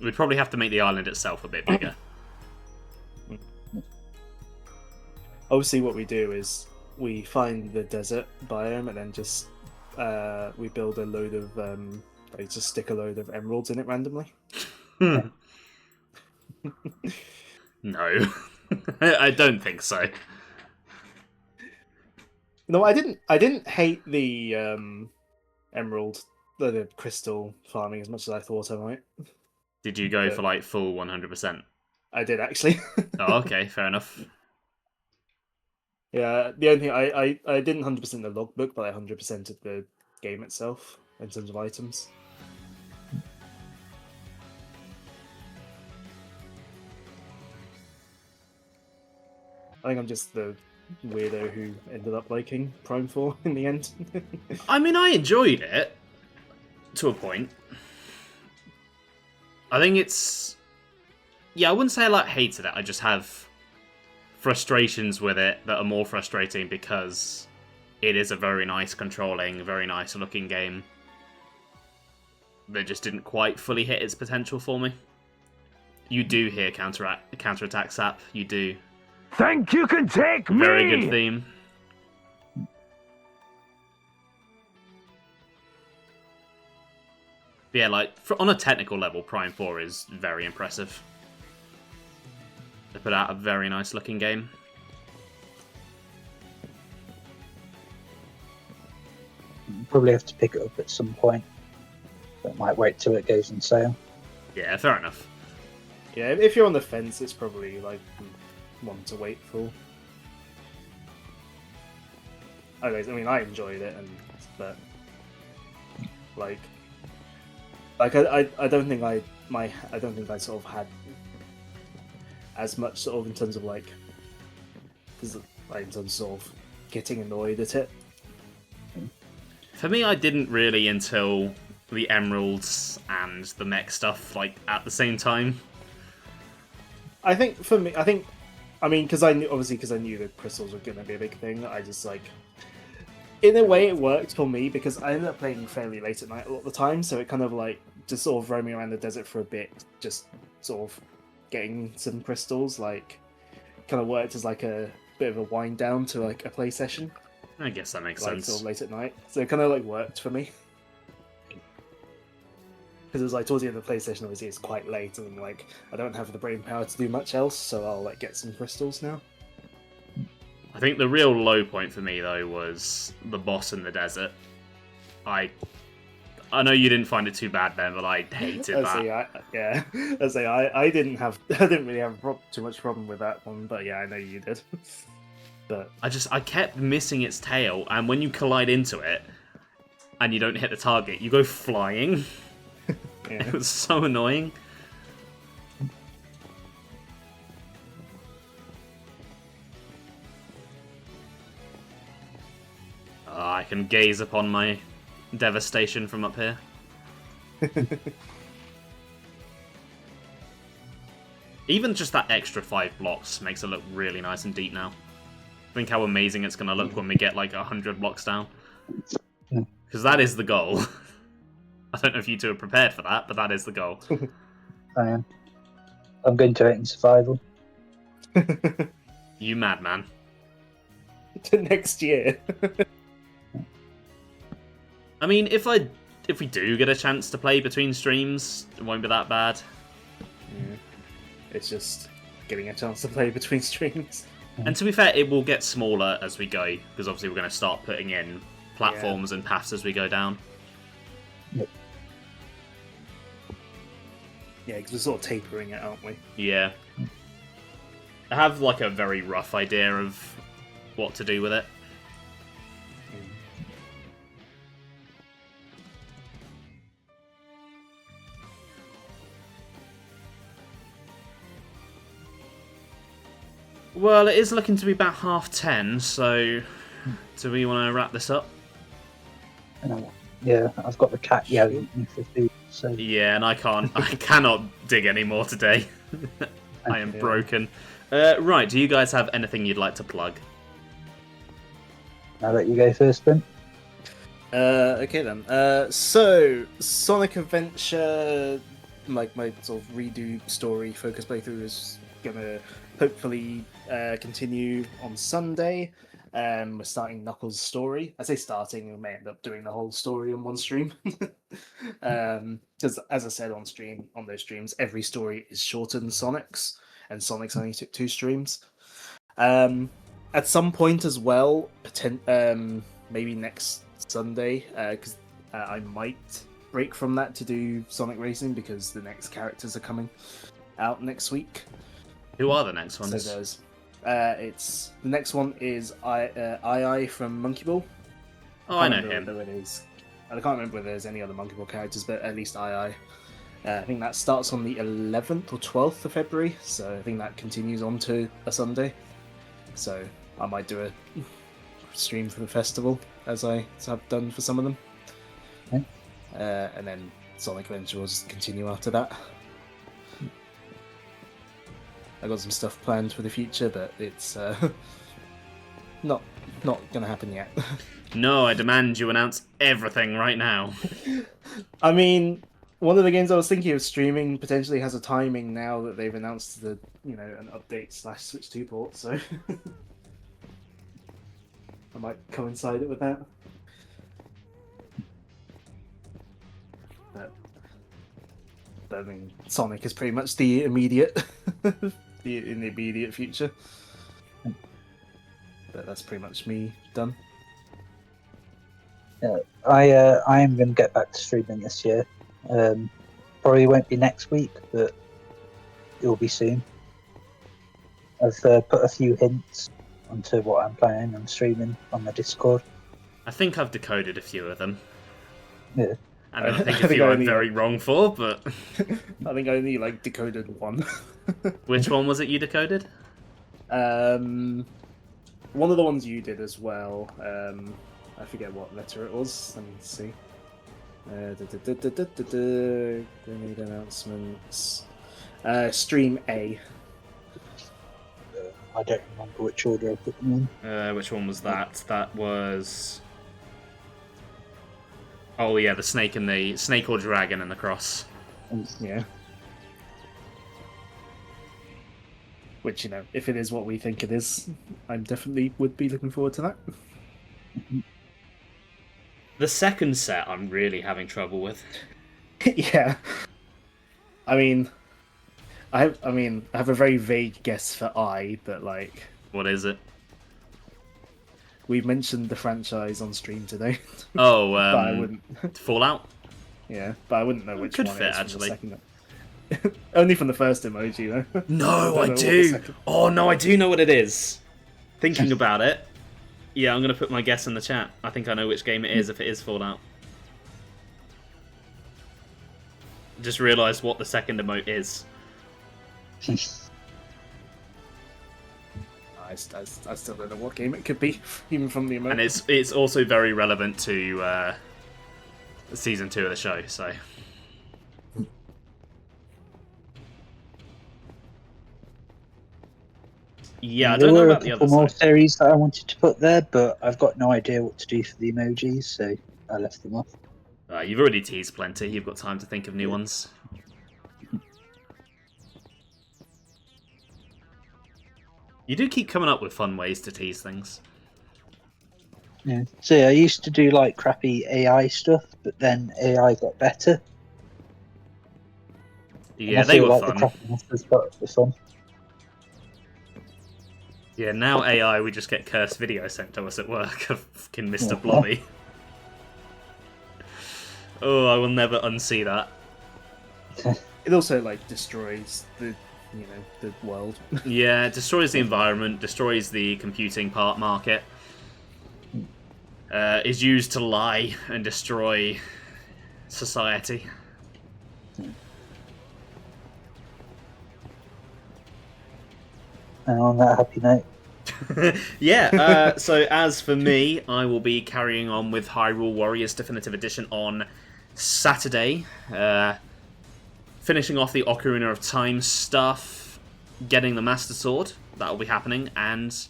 We'd probably have to make the island itself a bit bigger. Obviously, what we do is we find the desert biome and then just we build a load of like just stick a load of emeralds in it randomly. No. I don't think so. No, I didn't hate the emerald, the crystal farming as much as I thought I might. Did you go But- for like full 100%? I did actually. Oh, okay, fair enough. Yeah, the only thing I didn't 100% the logbook, but I 100% of the game itself in terms of items. I think I'm just the weirdo who ended up liking Prime 4 in the end. I mean, I enjoyed it to a point. I think it's... Yeah, I wouldn't say I like hated it. I just have frustrations with it that are more frustrating because it is a very nice controlling, very nice looking game that just didn't quite fully hit its potential for me. You do hear counterattack sap. You do. Think you can take me? Very good theme. But yeah, like on a technical level, Prime 4 is very impressive. They put out a very nice looking game. Probably have to pick it up at some point. But might wait till it goes on sale. Yeah, fair enough. Yeah, if you're on the fence, it's probably like one to wait for. I mean, I enjoyed it, but I don't think I sort of had as much sort of in terms of in terms of sort of getting annoyed at it. For me, I didn't really until the emeralds and the mech stuff at the same time. I think for me, because I knew the crystals were going to be a big thing. I just in a way, it worked for me because I ended up playing fairly late at night a lot of the time, so it kind of just sort of roaming around the desert for a bit, just sort of getting some crystals, kind of worked as a bit of a wind down to a play session. I guess that makes Sort sense. of late at night, so it kind of worked for me. Because it was towards the end of the PlayStation, obviously it's quite late, and I don't have the brain power to do much else, so I'll get some crystals now. I think the real low point for me though was the boss in the desert. I know you didn't find it too bad, Ben, but I hated that. I didn't really have too much problem with that one, but yeah, I know you did. But I kept missing its tail, and when you collide into it and you don't hit the target, you go flying. yeah. It was so annoying. I can gaze upon my devastation from up here. Even just that extra 5 blocks makes it look really nice and deep now. Think how amazing it's going to look when we get 100 blocks down. Because that is the goal. I don't know if you two are prepared for that, but that is the goal. I am. I'm going to it in survival. You madman. To next year. I mean, if we do get a chance to play between streams, it won't be that bad. Yeah. It's just getting a chance to play between streams. And to be fair, it will get smaller as we go, because obviously we're going to start putting in platforms and paths as we go down. Yep. Yeah, because we're sort of tapering it, aren't we? Yeah. I have a very rough idea of what to do with it. Well, it is looking to be about 10:30, so do we want to wrap this up? Yeah, I've got the cat yelling at me for food. So Yeah, and I cannot dig any more today. I am Yeah. broken. Right, do you guys have anything you'd like to plug? I'll let you go first, Ben. Okay then. So Sonic Adventure, like my sort of redo story focus playthrough, is gonna hopefully continue on Sunday. We're starting Knuckles' story. I say starting, we may end up doing the whole story on one stream. Because as I said on those streams, every story is shorter than Sonic's, and Sonic's only took 2 streams. At some point as well, maybe next Sunday, because I might break from that to do Sonic Racing because the next characters are coming out next week. Who are the next ones? So there's, it's the next one is I from Monkey Ball. Oh, I know can't remember him. whether it is. I can't remember whether there's any other Monkey Ball characters, but at least I think that starts on the 11th or 12th of February, so I think that continues on to a Sunday. So I might do a stream for the festival, as I have done for some of them. Okay. And then Sonic Adventure will just continue after that. I got some stuff planned for the future, but it's not gonna happen yet. No, I demand you announce everything right now. I mean, one of the games I was thinking of streaming potentially has a timing now that they've announced an update / Switch 2 port, so I might coincide it with that. But I mean, Sonic is pretty much the immediate, in the immediate future. But that's pretty much me done. I am going to get back to streaming this year. Probably won't be next week, but it will be soon. I've put a few hints onto what I'm planning on streaming on the Discord. I think I've decoded a few of them. Yeah. And I think I a think few I I'm only- very wrong for, but... I think I only decoded one. Which one was it you decoded? One of the ones you did as well. I forget what letter it was. Let me see. Grenade announcements. Stream A. I don't remember which order I put them in. Which one was that? That was... Oh yeah, the snake and the... Snake or dragon and the cross. Yeah. Which, if it is what we think it is, I definitely would be looking forward to that. The second set I'm really having trouble with. Yeah. I have a very vague guess for I, but What is it? we've mentioned the franchise on stream today. Oh, but I wouldn't. Fallout? Yeah, but I wouldn't know which Could one fit, it is actually. From the second. Only from the first emoji, though. No, I don't know what the do! second- Oh no, I do know what it is! Thinking about it. Yeah, I'm going to put my guess in the chat. I think I know which game it is if it is Fallout. Just realised what the second emote is. I still don't know what game it could be, even from the emoji. And it's also very relevant to season 2 of the show, so... Yeah, I There don't know were about a the couple other more side. series that I wanted to put there, but I've got no idea what to do for the emojis, so I left them off. You've already teased plenty, you've got time to think of new ones. You do keep coming up with fun ways to tease things. Yeah. So I used to do crappy AI stuff, but then AI got better. Yeah, I they feel were like fun. the crappiness has got the fun. Yeah, now AI, we just get cursed video sent to us at work of fucking Mr. Blobby. Oh, I will never unsee that. It also destroys the world. Yeah, it destroys the environment, destroys the computing part market. Is used to lie and destroy society. And on that happy note, Yeah, so as for me, I will be carrying on with Hyrule Warriors Definitive Edition on Saturday. Finishing off the Ocarina of Time stuff, getting the Master Sword, that'll be happening, and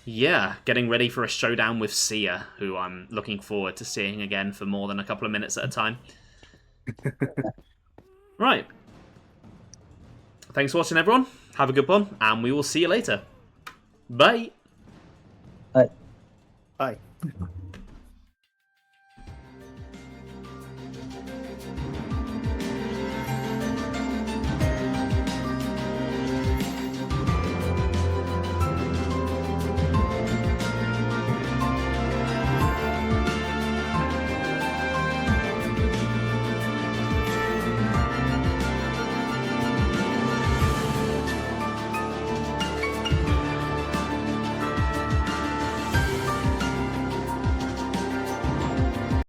yeah, getting ready for a showdown with Sia, who I'm looking forward to seeing again for more than a couple of minutes at a time. Right. Thanks for watching, everyone. Have a good one, and we will see you later. Bye. Right. Bye.